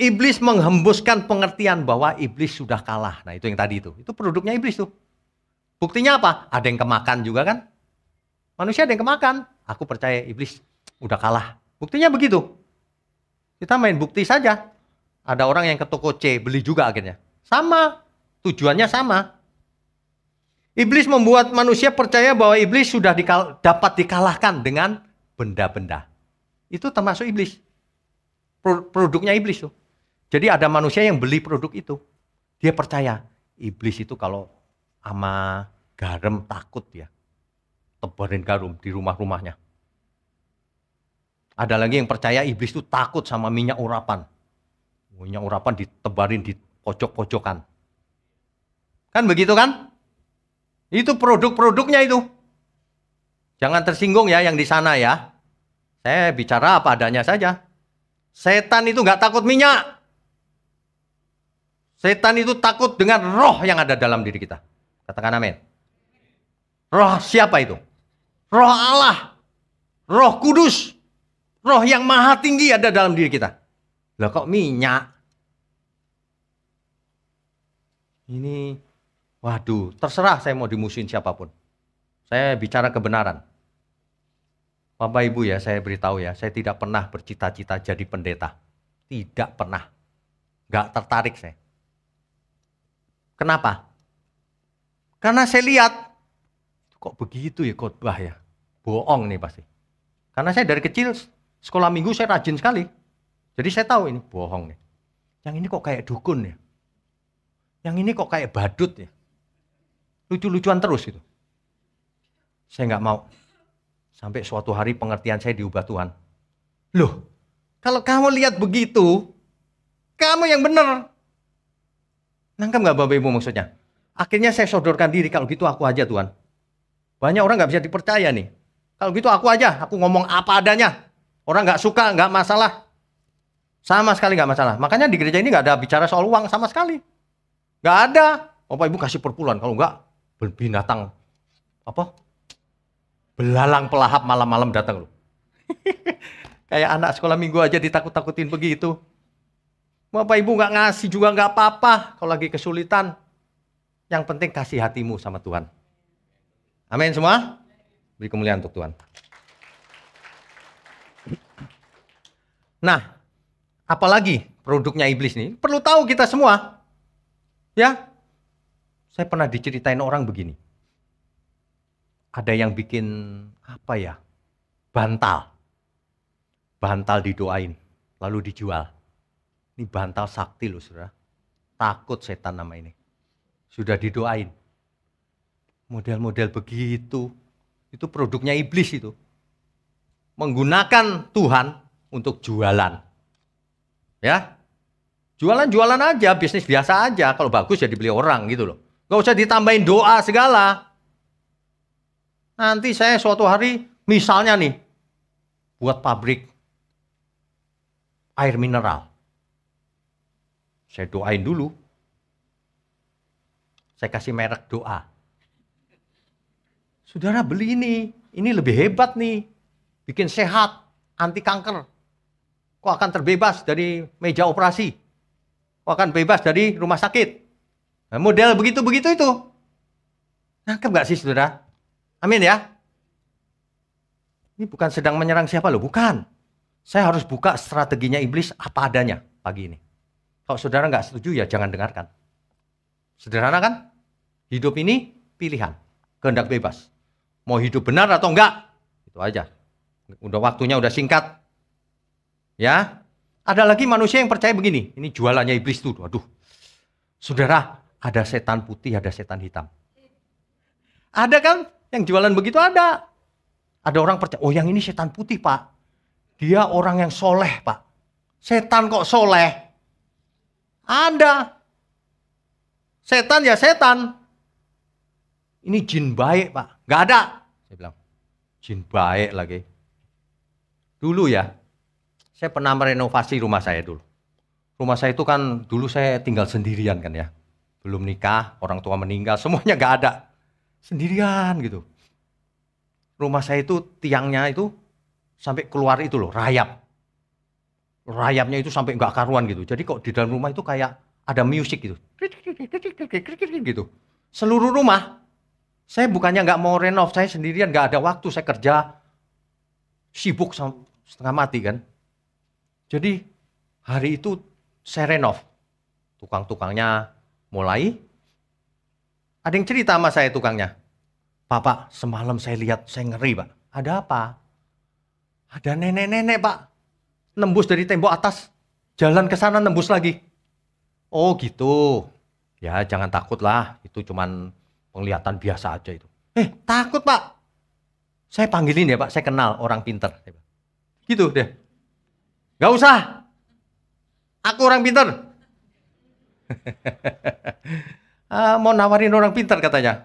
iblis menghembuskan pengertian bahwa iblis sudah kalah. Nah itu yang tadi itu produknya iblis tuh. Buktinya apa? Ada yang kemakan juga kan? Manusia ada yang kemakan. Aku percaya iblis udah kalah. Buktinya begitu. Kita main bukti saja. Ada orang yang ke toko C, beli juga akhirnya. Sama, tujuannya sama. Iblis membuat manusia percaya bahwa iblis sudah dapat dikalahkan dengan benda-benda. Itu termasuk iblis. Produknya iblis tuh. Jadi ada manusia yang beli produk itu. Dia percaya, iblis itu kalau sama garam takut ya. Tebarin garam di rumah-rumahnya. Ada lagi yang percaya iblis itu takut sama minyak urapan. Minyak urapan ditebarin di pojok-pojokan. Kan begitu kan? Itu produk-produknya itu. Jangan tersinggung ya yang di sana ya. Saya bicara apa adanya saja. Setan itu nggak takut minyak. Setan itu takut dengan roh yang ada dalam diri kita. Katakan amin. Roh siapa itu? Roh Allah. Roh Kudus. Roh yang maha tinggi ada dalam diri kita. Lah kok minyak? Ini, waduh, terserah saya mau dimusuhin siapapun. Saya bicara kebenaran. Bapak Ibu ya, saya beritahu ya, saya tidak pernah bercita-cita jadi pendeta. Tidak pernah. Nggak tertarik saya. Kenapa? Karena saya lihat, kok begitu ya khotbah ya? Bohong nih pasti. Karena saya dari kecil, sekolah minggu saya rajin sekali. Jadi saya tahu ini bohong nih. Yang ini kok kayak dukun ya? Yang ini kok kayak badut ya? Lucu-lucuan terus gitu. Saya nggak mau. Sampai suatu hari pengertian saya diubah Tuhan. Loh, kalau kamu lihat begitu, kamu yang benar. Nangkep nggak Bapak Ibu maksudnya? Akhirnya saya sodorkan diri, kalau gitu aku aja Tuhan. Banyak orang nggak bisa dipercaya nih. Kalau gitu aku aja, aku ngomong apa adanya. Orang nggak suka, nggak masalah. Sama sekali nggak masalah. Makanya di gereja ini nggak ada bicara soal uang sama sekali. Nggak ada. Bapak Ibu kasih perpuluhan, kalau nggak binatang apa? Belalang pelahap malam-malam datang loh. Kayak anak sekolah minggu aja ditakut-takutin begitu. Bapak Ibu nggak ngasih juga nggak apa-apa kalau lagi kesulitan. Yang penting kasih hatimu sama Tuhan. Amin semua. Beri kemuliaan untuk Tuhan. Nah, apalagi produknya iblis nih? Perlu tahu kita semua. Ya, saya pernah diceritain orang begini. Ada yang bikin apa ya? Bantal. Bantal didoain, lalu dijual. Ini bantal sakti loh saudara. Takut setan nama ini. Sudah didoain. Model-model begitu. Itu produknya iblis itu. Menggunakan Tuhan untuk jualan. Ya. Jualan-jualan aja, bisnis biasa aja. Kalau bagus ya dibeli orang gitu loh. Gak usah ditambahin doa segala. Nanti saya suatu hari, misalnya nih, buat pabrik air mineral. Saya doain dulu. Saya kasih merek doa. Saudara beli ini lebih hebat nih. Bikin sehat, anti kanker. Kok akan terbebas dari meja operasi. Kok akan bebas dari rumah sakit. Nah, model begitu-begitu itu. Nangkep gak sih saudara? Amin ya. Ini bukan sedang menyerang siapa loh, bukan. Saya harus buka strateginya iblis apa adanya pagi ini. Kalau saudara nggak setuju ya jangan dengarkan. Sederhana kan? Hidup ini pilihan, kehendak bebas. Mau hidup benar atau enggak? Itu aja. Udah waktunya udah singkat. Ya. Ada lagi manusia yang percaya begini. Ini jualannya iblis tuh. Waduh. Saudara, ada setan putih, ada setan hitam. Ada kan? Yang jualan begitu ada. Ada orang percaya, oh yang ini setan putih Pak. Dia orang yang soleh Pak. Setan kok soleh? Ada. Setan ya setan. Ini jin baik Pak. Gak ada. Saya bilang, jin baik lagi. Dulu ya, saya pernah merenovasi rumah saya dulu. Rumah saya itu kan, dulu saya tinggal sendirian kan ya. Belum nikah, orang tua meninggal, semuanya gak ada. Sendirian gitu. Rumah saya itu tiangnya itu sampai keluar itu loh, rayap. Rayapnya itu sampai nggak karuan gitu. Jadi kok di dalam rumah itu kayak ada musik gitu. Gitu. Seluruh rumah, saya bukannya nggak mau renov, saya sendirian nggak ada waktu, saya kerja sibuk setengah mati kan. Jadi hari itu saya renov. Tukang-tukangnya mulai, ada yang cerita sama saya tukangnya. Pak, semalam saya lihat, saya ngeri Pak. Ada apa? Ada nenek-nenek Pak. Nembus dari tembok atas. Jalan ke sana nembus lagi. Oh gitu. Ya jangan takut lah. Itu cuman penglihatan biasa aja itu. Takut Pak. Saya panggilin ya Pak. Saya kenal orang pinter. Gitu deh. Gak usah. Aku orang pinter. Mau nawarin orang pinter katanya.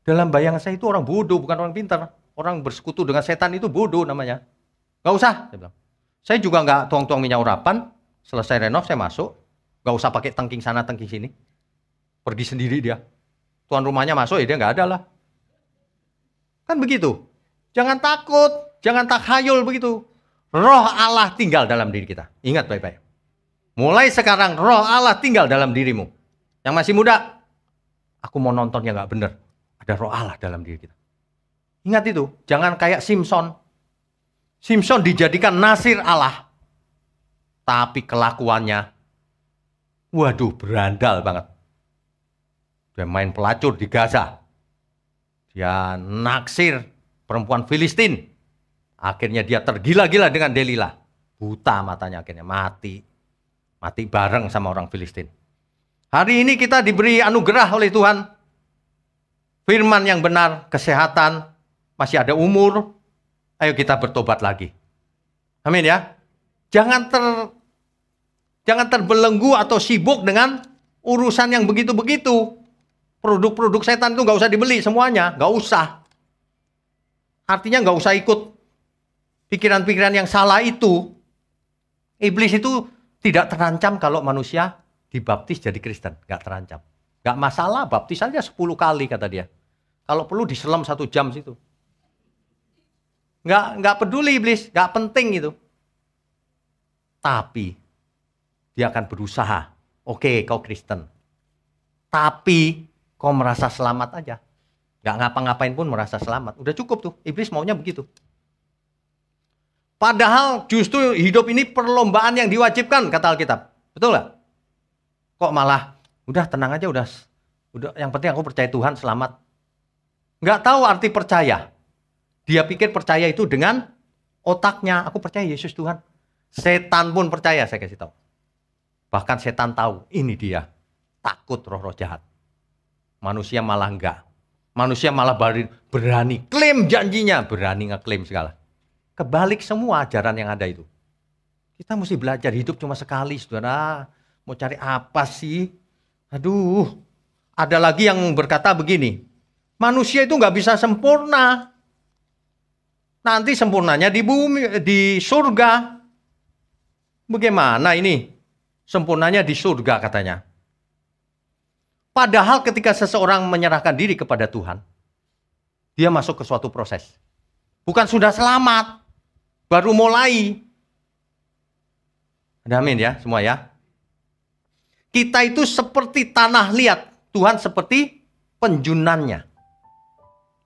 Dalam bayangan saya itu orang bodoh, bukan orang pintar. Orang bersekutu dengan setan itu bodoh namanya. Gak usah. Saya juga nggak tuang-tuang minyak urapan. Selesai renov saya masuk. Gak usah pakai tangking sana, tangking sini. Pergi sendiri dia. Tuan rumahnya masuk ya dia nggak ada lah. Kan begitu. Jangan takut, jangan takhayul begitu. Roh Allah tinggal dalam diri kita. Ingat baik-baik. Mulai sekarang roh Allah tinggal dalam dirimu. Yang masih muda, Aku mau nonton yang nggak bener. Ada roh Allah dalam diri kita. Ingat itu, jangan kayak Simpson. Simpson dijadikan nasir Allah. Tapi kelakuannya, waduh, berandal banget. Dia main pelacur di Gaza. Dia naksir perempuan Filistin. Akhirnya dia tergila-gila dengan Delila. Buta matanya akhirnya, mati. Mati bareng sama orang Filistin. Hari ini kita diberi anugerah oleh Tuhan. Firman yang benar, kesehatan, masih ada umur. Ayo kita bertobat lagi. Amin ya. Jangan terbelenggu atau sibuk dengan urusan yang begitu-begitu. Produk-produk setan itu nggak usah dibeli semuanya, nggak usah. Artinya nggak usah ikut pikiran-pikiran yang salah itu. Iblis itu tidak terancam kalau manusia dibaptis jadi Kristen, nggak terancam. Nggak masalah, baptis aja 10 kali kata dia. Kalau perlu diselam 1 jam situ. Nggak peduli iblis, nggak penting itu. Tapi dia akan berusaha. Oke, kau Kristen. Tapi kau merasa selamat aja. Nggak ngapa-ngapain pun merasa selamat. Udah cukup tuh. Iblis maunya begitu. Padahal justru hidup ini perlombaan yang diwajibkan, kata Alkitab. Betul nggak? Kok malah, udah tenang aja, udah yang penting aku percaya Tuhan, selamat. Nggak tahu arti percaya. Dia pikir percaya itu dengan otaknya. Aku percaya Yesus Tuhan. Setan pun percaya, saya kasih tahu. Bahkan setan tahu, ini dia. Takut roh-roh jahat. Manusia malah enggak. Manusia malah berani klaim janjinya. Berani ngeklaim segala. Kebalik semua ajaran yang ada itu. Kita mesti belajar, hidup cuma sekali, saudara. Mau cari apa sih? Aduh. Ada lagi yang berkata begini. Manusia itu nggak bisa sempurna. Nanti sempurnanya di bumi, di surga. Bagaimana ini? Sempurnanya di surga katanya. Padahal ketika seseorang menyerahkan diri kepada Tuhan, dia masuk ke suatu proses. Bukan sudah selamat, baru mulai. Ada amin ya semua ya. Kita itu seperti tanah liat, Tuhan seperti penjunannya.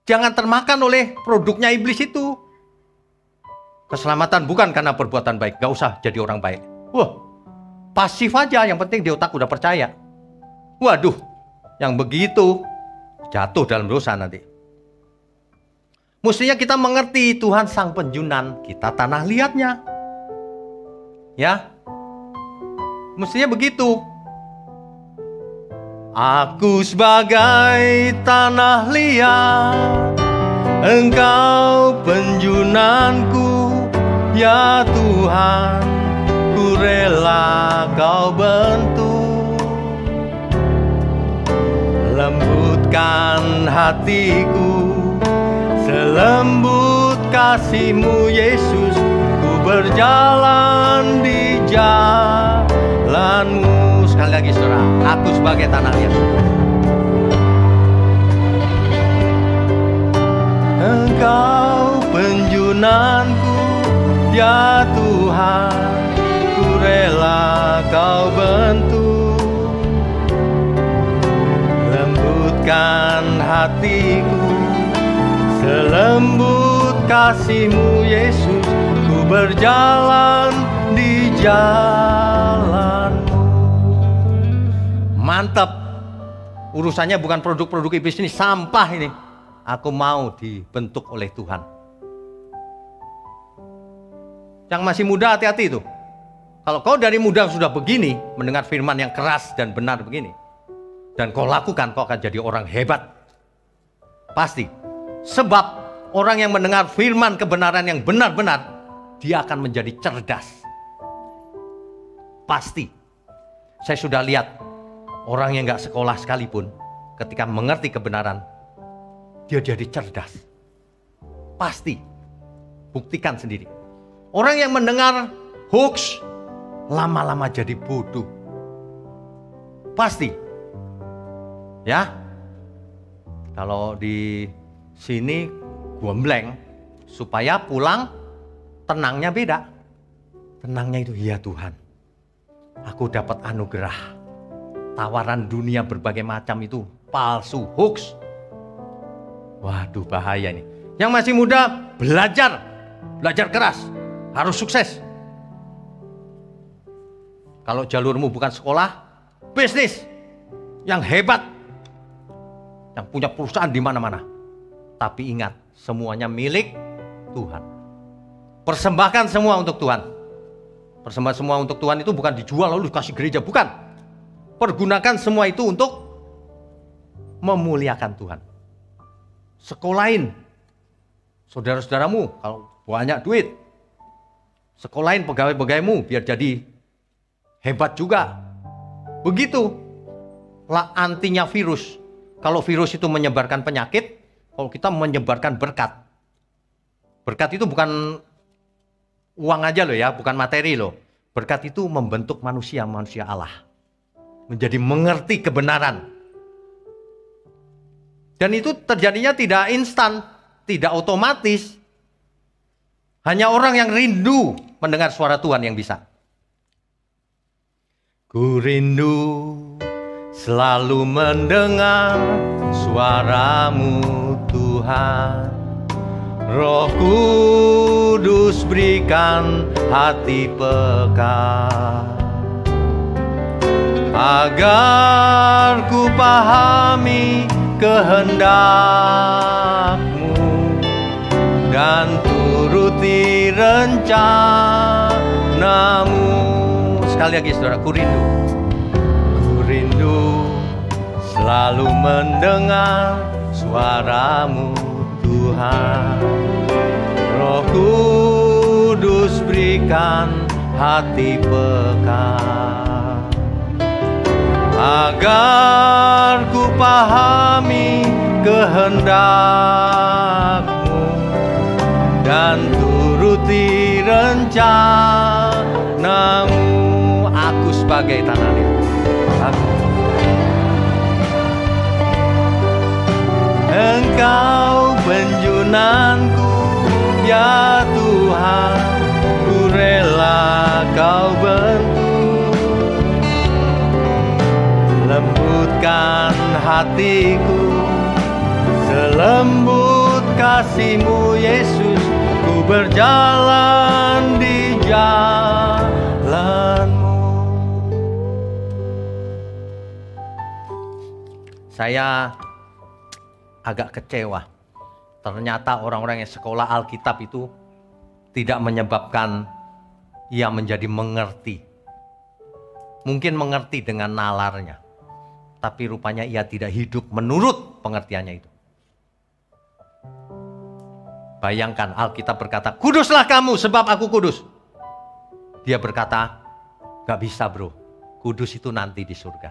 Jangan termakan oleh produknya iblis itu. Keselamatan bukan karena perbuatan baik, gak usah jadi orang baik. Wah, pasif aja, yang penting di otak udah percaya. Waduh, yang begitu jatuh dalam dosa nanti. Mestinya kita mengerti Tuhan sang penjunan, kita tanah liatnya. Ya, mestinya begitu. Aku sebagai tanah liat, Engkau penjunanku, ya Tuhan, ku rela Kau bentuk. Lembutkan hatiku, selembut kasih-Mu Yesus, ku berjalan di jalan-Mu. Sekali lagi saudara, aku sebagai tanah liat. Engkau penjunanku, ya Tuhan, ku rela Kau bentuk. Lembutkan hatiku, selembut kasih-Mu Yesus, ku berjalan di jalan-Mu. Mantap. Urusannya bukan produk-produk iblis ini, sampah ini. Aku mau dibentuk oleh Tuhan. Yang masih muda hati-hati itu. Kalau kau dari muda sudah begini, mendengar firman yang keras dan benar begini, dan kau lakukan, kau akan jadi orang hebat. Pasti. Sebab orang yang mendengar firman kebenaran yang benar-benar, dia akan menjadi cerdas. Pasti. Saya sudah lihat orang yang gak sekolah sekalipun, ketika mengerti kebenaran, dia jadi cerdas. Pasti. Buktikan sendiri. Orang yang mendengar hoax, lama-lama jadi bodoh. Pasti. Ya. Kalau di sini gombleng, supaya pulang tenangnya beda. Tenangnya itu, ya Tuhan, aku dapat anugerah. Tawaran dunia berbagai macam itu palsu, hoax. Waduh, bahaya nih. Yang masih muda, belajar keras, harus sukses. Kalau jalurmu bukan sekolah, bisnis yang hebat, yang punya perusahaan di mana-mana. Tapi ingat, semuanya milik Tuhan. Persembahkan semua untuk Tuhan. Persembahan semua untuk Tuhan itu bukan dijual lalu dikasih gereja, bukan. Pergunakan semua itu untuk memuliakan Tuhan. Sekolahin saudara-saudaramu kalau banyak duit. Sekolahin pegawai-pegawaimu biar jadi hebat juga. Begitu lah antinya virus. Kalau virus itu menyebarkan penyakit, kalau kita menyebarkan berkat. Berkat itu bukan uang aja loh ya, bukan materi loh. Berkat itu membentuk manusia Allah. Menjadi mengerti kebenaran. Dan itu terjadinya tidak instan, tidak otomatis. Hanya orang yang rindu mendengar suara Tuhan yang bisa. Ku rindu selalu mendengar suara-Mu Tuhan. Roh Kudus berikan hati peka, agar ku pahami kehendak-Mu dan turuti rencana-Mu. Sekali lagi saudara, ku rindu selalu mendengar suara-Mu Tuhan. Roh Kudus berikan hati peka, agar ku pahami kehendak-Mu dan turuti rencana-Mu. Aku sebagai tanah liat, Engkau benjunanku, ya Tuhan, ku rela Kau bentuk. Lembutkan hatiku, selembut kasih-Mu Yesus, ku berjalan di jalan-Mu. Saya agak kecewa. Ternyata orang-orang yang sekolah Alkitab itu tidak menyebabkan ia menjadi mengerti. Mungkin mengerti dengan nalarnya, tapi rupanya ia tidak hidup menurut pengertiannya itu. Bayangkan Alkitab berkata, kuduslah kamu sebab aku kudus. Dia berkata, gak bisa bro, kudus itu nanti di surga.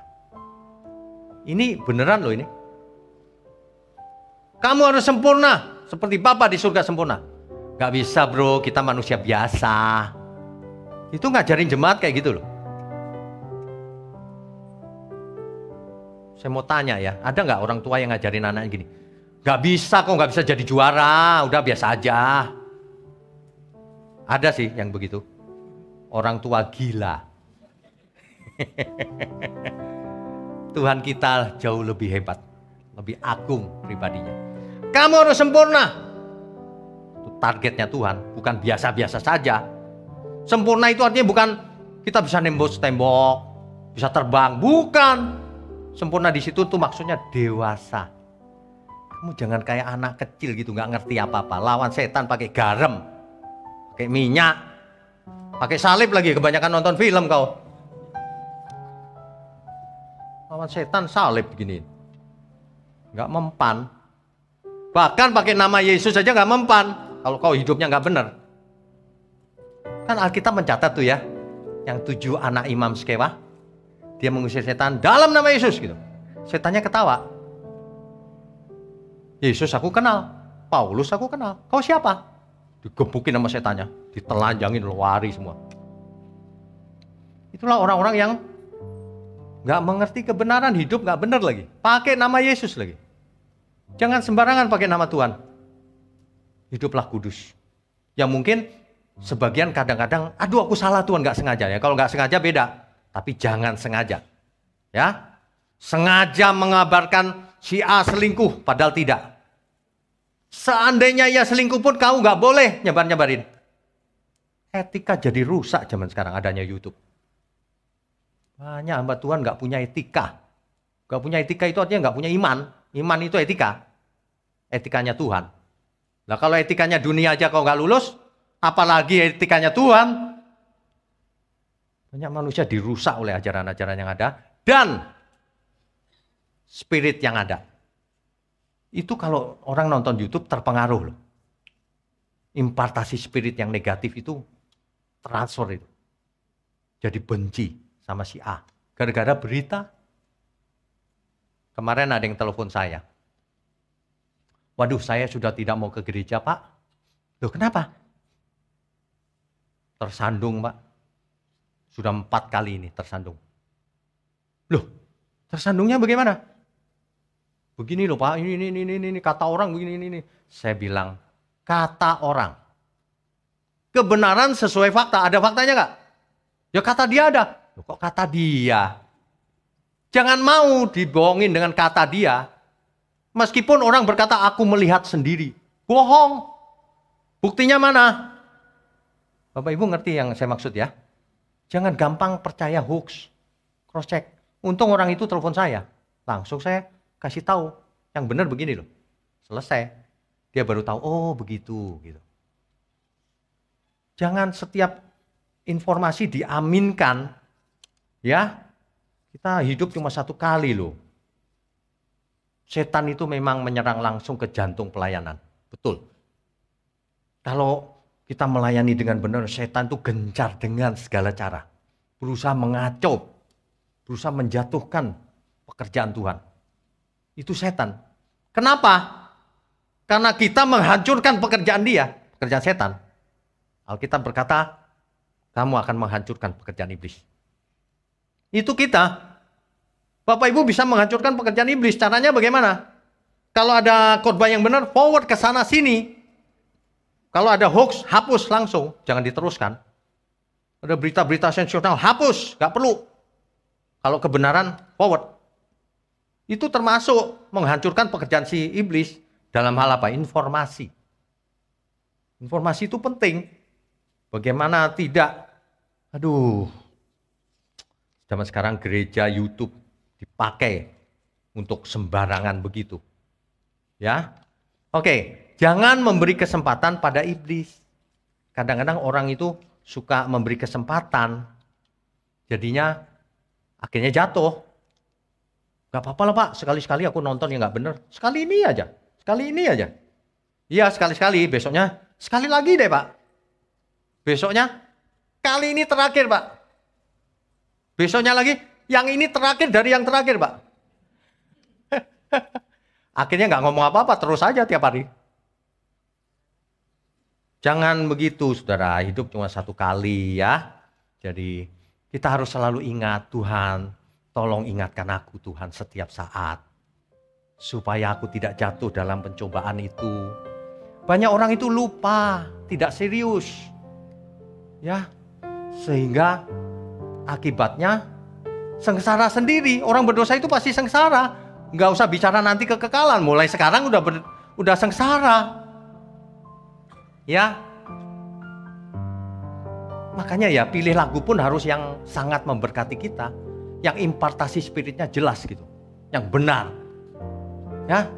Ini beneran loh ini. Kamu harus sempurna seperti Bapa di surga sempurna. Gak bisa bro, kita manusia biasa. Itu ngajarin jemaat kayak gitu loh. Saya mau tanya ya, ada gak orang tua yang ngajarin anaknya gini? Gak bisa kok, gak bisa jadi juara, udah biasa aja. Ada sih yang begitu. Orang tua gila. Tuhan kita jauh lebih hebat, lebih agung pribadinya. Kamu harus sempurna. Itu targetnya Tuhan, bukan biasa-biasa saja. Sempurna itu artinya bukan kita bisa nembus tembok, bisa terbang, bukan. Sempurna di situ tuh maksudnya dewasa. Kamu jangan kayak anak kecil gitu, nggak ngerti apa-apa. Lawan setan pakai garam, pakai minyak, pakai salib lagi. Kebanyakan nonton film kau. Lawan setan salib begini, nggak mempan. Bahkan pakai nama Yesus saja nggak mempan. Kalau kau hidupnya nggak benar. Kan Alkitab mencatat tuh ya, yang 7 anak imam Skewa, dia mengusir setan dalam nama Yesus gitu. Setannya ketawa. Yesus aku kenal, Paulus aku kenal. Kau siapa? Digebukin sama setannya, ditelanjangin, lari semua. Itulah orang-orang yang nggak mengerti kebenaran, hidup nggak benar lagi. Pakai nama Yesus lagi. Jangan sembarangan pakai nama Tuhan. Hiduplah kudus. Yang mungkin sebagian kadang-kadang, aduh aku salah Tuhan, nggak sengaja ya. Kalau nggak sengaja beda, tapi jangan sengaja. Ya, sengaja mengabarkan si A selingkuh, padahal tidak. Seandainya ia selingkuh pun kamu nggak boleh nyebar-nyebarin. Etika jadi rusak zaman sekarang adanya YouTube. Banyak hamba Tuhan nggak punya etika. Nggak punya etika itu artinya nggak punya iman. Iman itu etika. Etikanya Tuhan. Nah kalau etikanya dunia aja kau nggak lulus, apalagi etikanya Tuhan. Banyak manusia dirusak oleh ajaran-ajaran yang ada. Dan spirit yang ada. Itu kalau orang nonton YouTube terpengaruh loh. Impartasi spirit yang negatif itu transfer itu. Jadi benci sama si A. Gara-gara berita. Kemarin ada yang telepon saya. Waduh, saya sudah tidak mau ke gereja, Pak. Loh, kenapa? Tersandung, Pak. Sudah 4 kali ini tersandung. Loh, tersandungnya bagaimana? Begini loh Pak, ini kata orang begini, ini. Saya bilang, kata orang. Kebenaran sesuai fakta, ada faktanya nggak? Ya kata dia ada. Loh, kok kata dia? Jangan mau dibohongin dengan kata dia. Meskipun orang berkata, aku melihat sendiri. Bohong. Buktinya mana? Bapak Ibu ngerti yang saya maksud ya? Jangan gampang percaya hoax. Cross check. Untung orang itu telepon saya. Langsung saya kasih tahu. Yang benar begini loh. Selesai. Dia baru tahu, oh begitu. Gitu. Jangan setiap informasi diaminkan. Ya. Kita hidup cuma 1 kali loh. Setan itu memang menyerang langsung ke jantung pelayanan. Betul. Kalau kita melayani dengan benar, setan itu gencar dengan segala cara. Berusaha mengacau, berusaha menjatuhkan pekerjaan Tuhan. Itu setan. Kenapa? Karena kita menghancurkan pekerjaan dia, pekerjaan setan. Alkitab berkata, kamu akan menghancurkan pekerjaan iblis. Itu kita. Bapak Ibu bisa menghancurkan pekerjaan iblis. Caranya bagaimana? Kalau ada khotbah yang benar, forward ke sana sini. Kalau ada hoax, hapus langsung. Jangan diteruskan. Ada berita-berita sensasional, hapus. Gak perlu. Kalau kebenaran, forward. Itu termasuk menghancurkan pekerjaan si iblis. Dalam hal apa? Informasi. Informasi itu penting. Bagaimana tidak? Aduh. Zaman sekarang gereja, YouTube dipakai untuk sembarangan begitu. Ya. Oke. Jangan memberi kesempatan pada iblis. Kadang-kadang orang itu suka memberi kesempatan. Jadinya akhirnya jatuh. Gak apa-apa lah Pak, sekali-sekali aku nonton yang gak bener. Sekali ini aja. Sekali ini aja. Iya sekali-sekali, besoknya sekali lagi deh Pak. Besoknya kali ini terakhir Pak. Besoknya lagi, yang ini terakhir dari yang terakhir Pak. Akhirnya gak ngomong apa-apa, terus aja tiap hari. Jangan begitu saudara, hidup cuma 1 kali ya. Jadi kita harus selalu ingat Tuhan, tolong ingatkan aku Tuhan setiap saat. Supaya aku tidak jatuh dalam pencobaan itu. Banyak orang itu lupa, tidak serius. Ya, sehingga akibatnya sengsara sendiri. Orang berdosa itu pasti sengsara. Nggak usah bicara nanti kekekalan, mulai sekarang udah sengsara. Ya, makanya ya pilih lagu pun harus yang sangat memberkati kita, yang impartasi spiritnya jelas gitu, yang benar. Ya,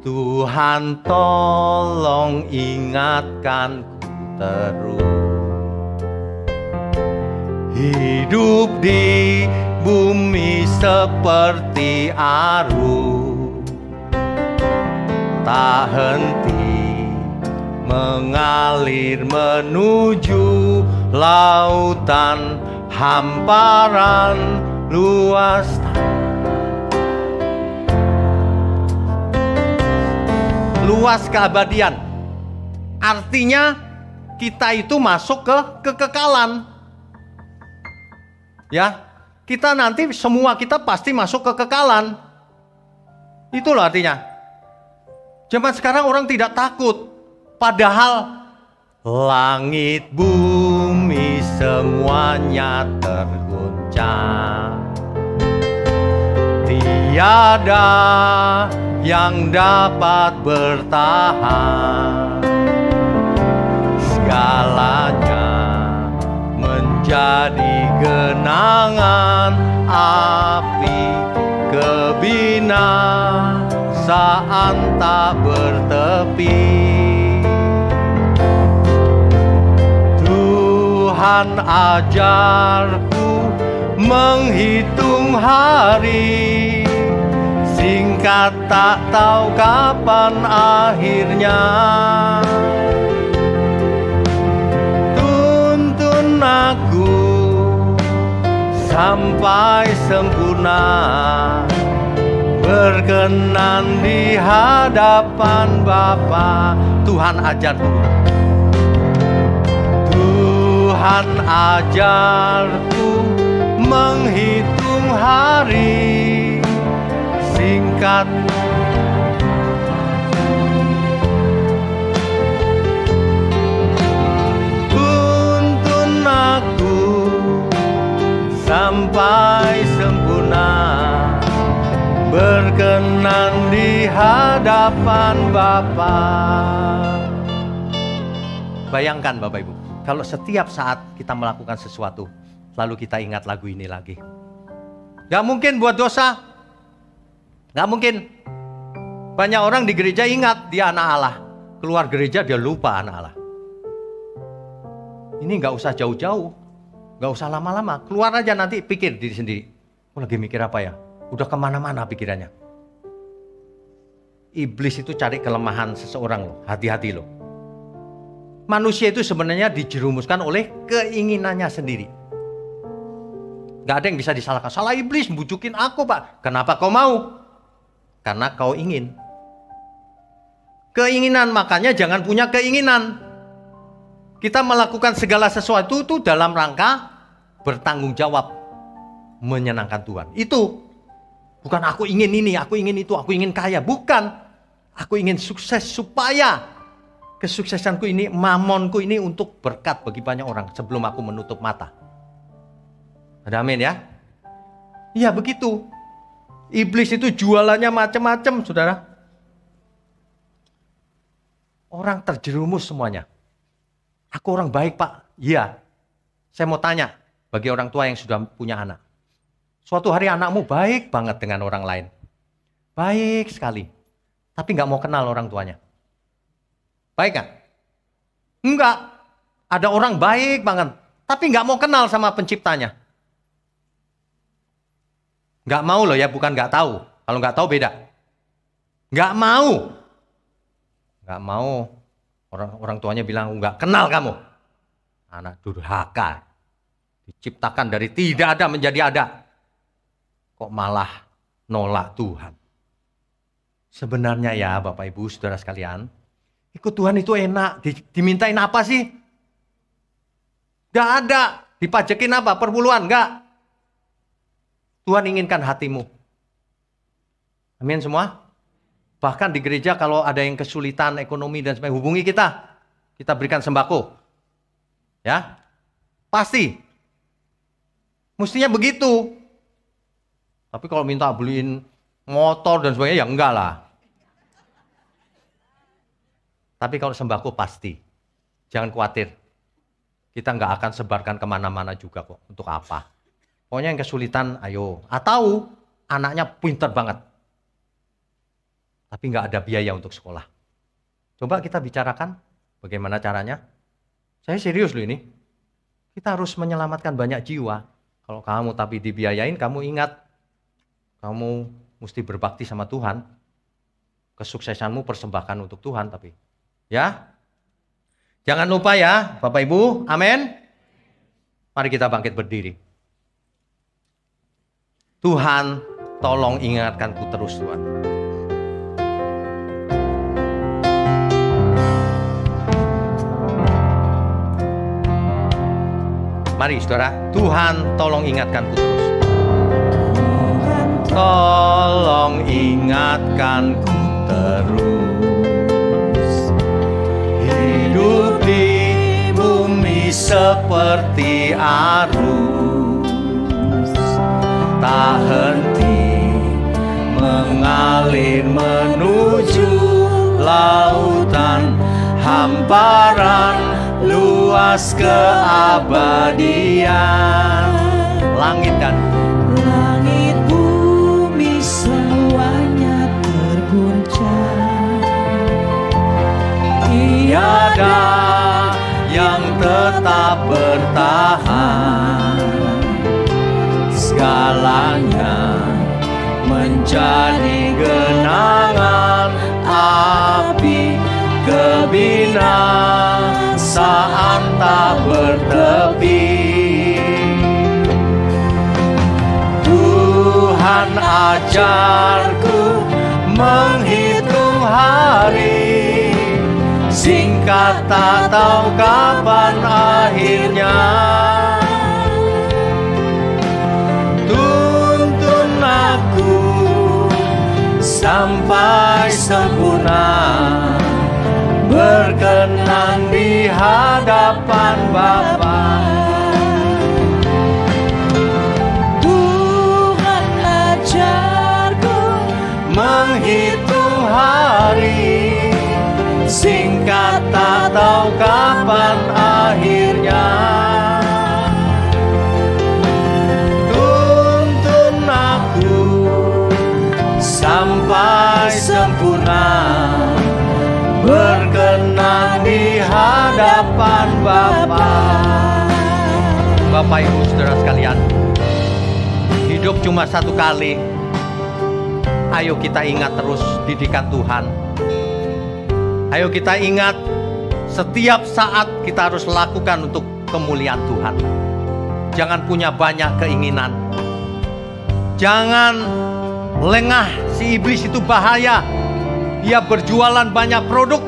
Tuhan tolong ingatkanku terus, hidup di bumi seperti arus. Tak henti mengalir menuju lautan hamparan luas. Luas keabadian. Artinya kita itu masuk ke kekekalan. Ya, kita nanti semua kita pasti masuk ke kekekalan. Itulah artinya. Zaman sekarang orang tidak takut, padahal langit bumi semuanya terguncang. tiada yang dapat bertahan. Segalanya menjadi genangan api, kebinasaan tak bertepi. Tuhan ajarku menghitung hari, singkat tak tahu kapan akhirnya. Tuntun aku sampai sempurna, berkenan di hadapan Bapa. Tuhan ajarku, Tuhan ajarku menghitung hari, singkat tuntun aku sampai sempurna, berkenan di hadapan Bapa. Bayangkan Bapak Ibu, kalau setiap saat kita melakukan sesuatu, lalu kita ingat lagu ini lagi. Gak mungkin buat dosa. Gak mungkin. Banyak orang di gereja ingat dia anak Allah. Keluar gereja dia lupa anak Allah. Ini gak usah jauh-jauh. Gak usah lama-lama. Keluar aja nanti pikir diri sendiri. Oh, lagi mikir apa ya? Udah kemana-mana pikirannya. Iblis itu cari kelemahan seseorang loh. Hati-hati loh. Manusia itu sebenarnya dijerumuskan oleh keinginannya sendiri. Gak ada yang bisa disalahkan. Salah iblis, bujukin aku Pak. Kenapa kau mau? Karena kau ingin. Keinginan, makanya jangan punya keinginan. Kita melakukan segala sesuatu itu dalam rangka bertanggung jawab, menyenangkan Tuhan. Itu bukan aku ingin ini, aku ingin itu, aku ingin kaya. Bukan. Aku ingin sukses supaya kesuksesanku ini, mamonku ini untuk berkat bagi banyak orang sebelum aku menutup mata. Ada amin ya? Iya begitu. Iblis itu jualannya macam-macam, saudara. Orang terjerumus semuanya. Aku orang baik Pak. Iya. Saya mau tanya bagi orang tua yang sudah punya anak. Suatu hari anakmu baik banget dengan orang lain. Baik sekali. Tapi nggak mau kenal orang tuanya. Baik nggak? Enggak. Ada orang baik banget. Tapi nggak mau kenal sama penciptanya. Nggak mau loh ya, bukan nggak tahu. Kalau nggak tahu beda. Nggak mau. Nggak mau. Orang tuanya bilang nggak kenal kamu. Anak durhaka. Diciptakan dari tidak ada menjadi ada. Kok malah nolak Tuhan. Sebenarnya ya Bapak Ibu Saudara sekalian, ikut Tuhan itu enak. Dimintain apa sih? Nggak ada. Dipajekin apa? Perpuluhan? Nggak. Tuhan inginkan hatimu. Amin semua. Bahkan di gereja kalau ada yang kesulitan ekonomi dan sebagainya, hubungi kita. Kita berikan sembako. Ya. Pasti. Mestinya begitu. Tapi kalau minta beliin motor dan sebagainya, ya enggak lah. Tapi kalau sembako pasti. Jangan khawatir. Kita enggak akan sebarkan kemana-mana juga kok. Untuk apa? Pokoknya yang kesulitan, ayo. Atau anaknya pintar banget. Tapi nggak ada biaya untuk sekolah. Coba kita bicarakan bagaimana caranya. Saya serius loh ini. Kita harus menyelamatkan banyak jiwa. Kalau kamu tapi dibiayain, kamu ingat. Kamu mesti berbakti sama Tuhan. Kesuksesanmu persembahkan untuk Tuhan tapi. Ya. Jangan lupa ya Bapak Ibu. Amin. Mari kita bangkit berdiri. Tuhan, tolong ingatkanku terus Tuhan. Mari saudara, Tuhan tolong ingatkanku terus. Tolong ingatkanku terus. Hidup di bumi seperti arus. Tak henti mengalir menuju lautan hamparan luas keabadian. Langit dan langit bumi semuanya terguncang. Tiada yang tetap bertahan, segalanya menjadi genangan api, kebinasaan tak bertepi. Tuhan ajarku menghitung hari, singkat tak tahu kapan akhirnya. Tuntun aku sampai sempurna, berkenan di hadapan Bapa. Tuhan ajarku menghitung hari, singkat tak tahu kapan akhirnya. Tuntun aku sampai sempurna, berkenan di hadapan Bapa. Bapak Ibu Saudara sekalian, hidup cuma satu kali. Ayo kita ingat terus didikan Tuhan. Ayo kita ingat setiap saat kita harus lakukan untuk kemuliaan Tuhan. Jangan punya banyak keinginan. Jangan lengah, si iblis itu bahaya. Dia berjualan banyak produk.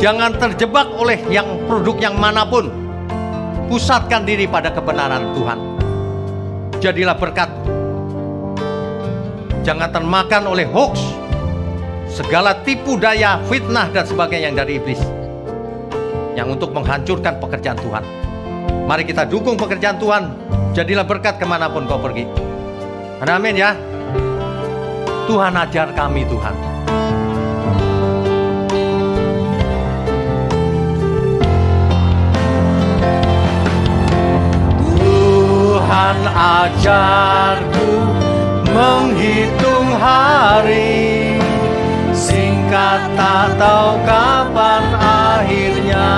Jangan terjebak oleh produk yang manapun. Pusatkan diri pada kebenaran Tuhan. Jadilah berkat. Jangan termakan oleh hoax, segala tipu daya, fitnah dan sebagainya yang dari iblis, yang untuk menghancurkan pekerjaan Tuhan. Mari kita dukung pekerjaan Tuhan. Jadilah berkat kemanapun kau pergi. Amin ya. Tuhan ajar kami Tuhan. Tuhan ajarku menghitung hari, singkat tak tahu kapan akhirnya.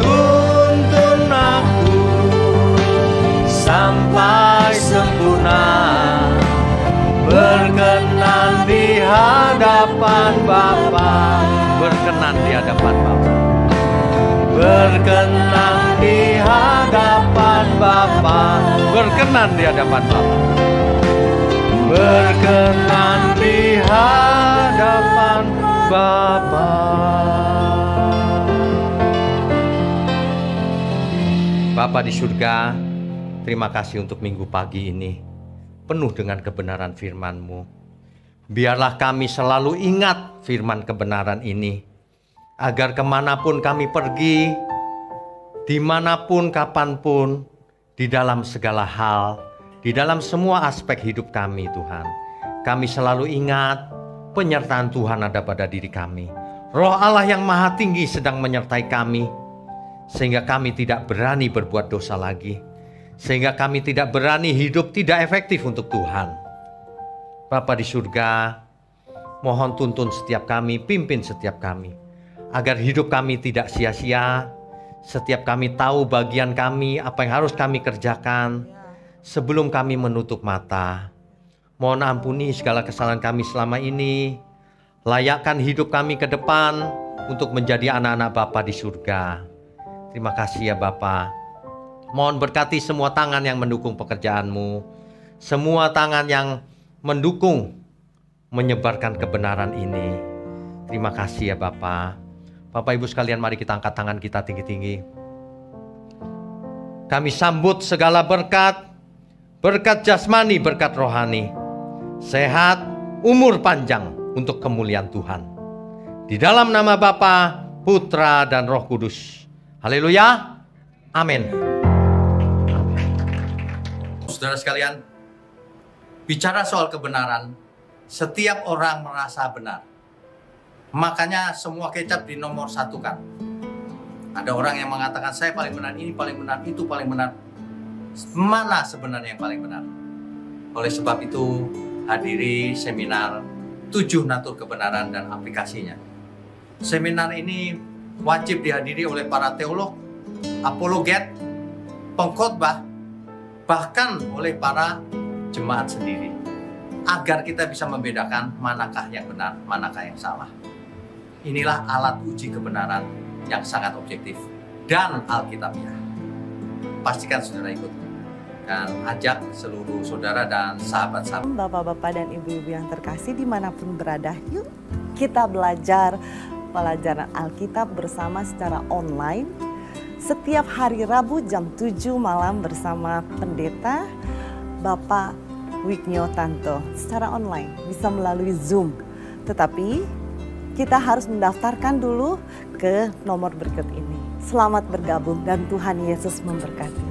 Tuntun aku sampai sempurna, berkenan di hadapan Bapa. Berkenan di hadapan Bapa. Berkenan di hadapan Bapa. Berkenan di hadapan Bapa. Berkenan di hadapan Bapa. Bapa di surga, terima kasih untuk minggu pagi ini, penuh dengan kebenaran firman-Mu. Biarlah kami selalu ingat firman kebenaran ini, agar kemanapun kami pergi, dimanapun, kapanpun, di dalam segala hal, di dalam semua aspek hidup kami Tuhan, kami selalu ingat penyertaan Tuhan ada pada diri kami. Roh Allah yang Maha Tinggi sedang menyertai kami, sehingga kami tidak berani berbuat dosa lagi, sehingga kami tidak berani hidup tidak efektif untuk Tuhan. Bapa di surga, mohon tuntun setiap kami, pimpin setiap kami, agar hidup kami tidak sia-sia. Setiap kami tahu bagian kami, apa yang harus kami kerjakan sebelum kami menutup mata. Mohon ampuni segala kesalahan kami selama ini. Layakkan hidup kami ke depan untuk menjadi anak-anak Bapa di surga. Terima kasih ya Bapa. Mohon berkati semua tangan yang mendukung pekerjaan-Mu, semua tangan yang mendukung menyebarkan kebenaran ini. Terima kasih ya Bapa. Bapak Ibu sekalian, mari kita angkat tangan kita tinggi-tinggi. Kami sambut segala berkat, berkat jasmani, berkat rohani, sehat, umur panjang untuk kemuliaan Tuhan. Di dalam nama Bapa, Putra dan Roh Kudus. Haleluya. Amin. Saudara sekalian, Bicara soal kebenaran, setiap orang merasa benar. Makanya semua kecap dinomor satukan. Ada orang yang mengatakan saya paling benar, ini paling benar, itu paling benar. Mana sebenarnya yang paling benar? Oleh sebab itu, hadiri seminar 7 natur kebenaran dan aplikasinya. Seminar ini wajib dihadiri oleh para teolog, apologet, pengkhotbah, bahkan oleh para jemaat sendiri. Agar kita bisa membedakan manakah yang benar, manakah yang salah. Inilah alat uji kebenaran yang sangat objektif dan alkitabiah. Pastikan saudara ikut. Dan ajak seluruh saudara dan sahabat-sahabat. Bapak-bapak dan ibu-ibu yang terkasih dimanapun berada, yuk kita belajar pelajaran Alkitab bersama secara online. Setiap hari Rabu jam 7 malam bersama pendeta Bapak Wignio Tanto. Secara online, bisa melalui Zoom. Tetapi kita harus mendaftarkan dulu ke nomor berikut ini. Selamat bergabung dan Tuhan Yesus memberkati.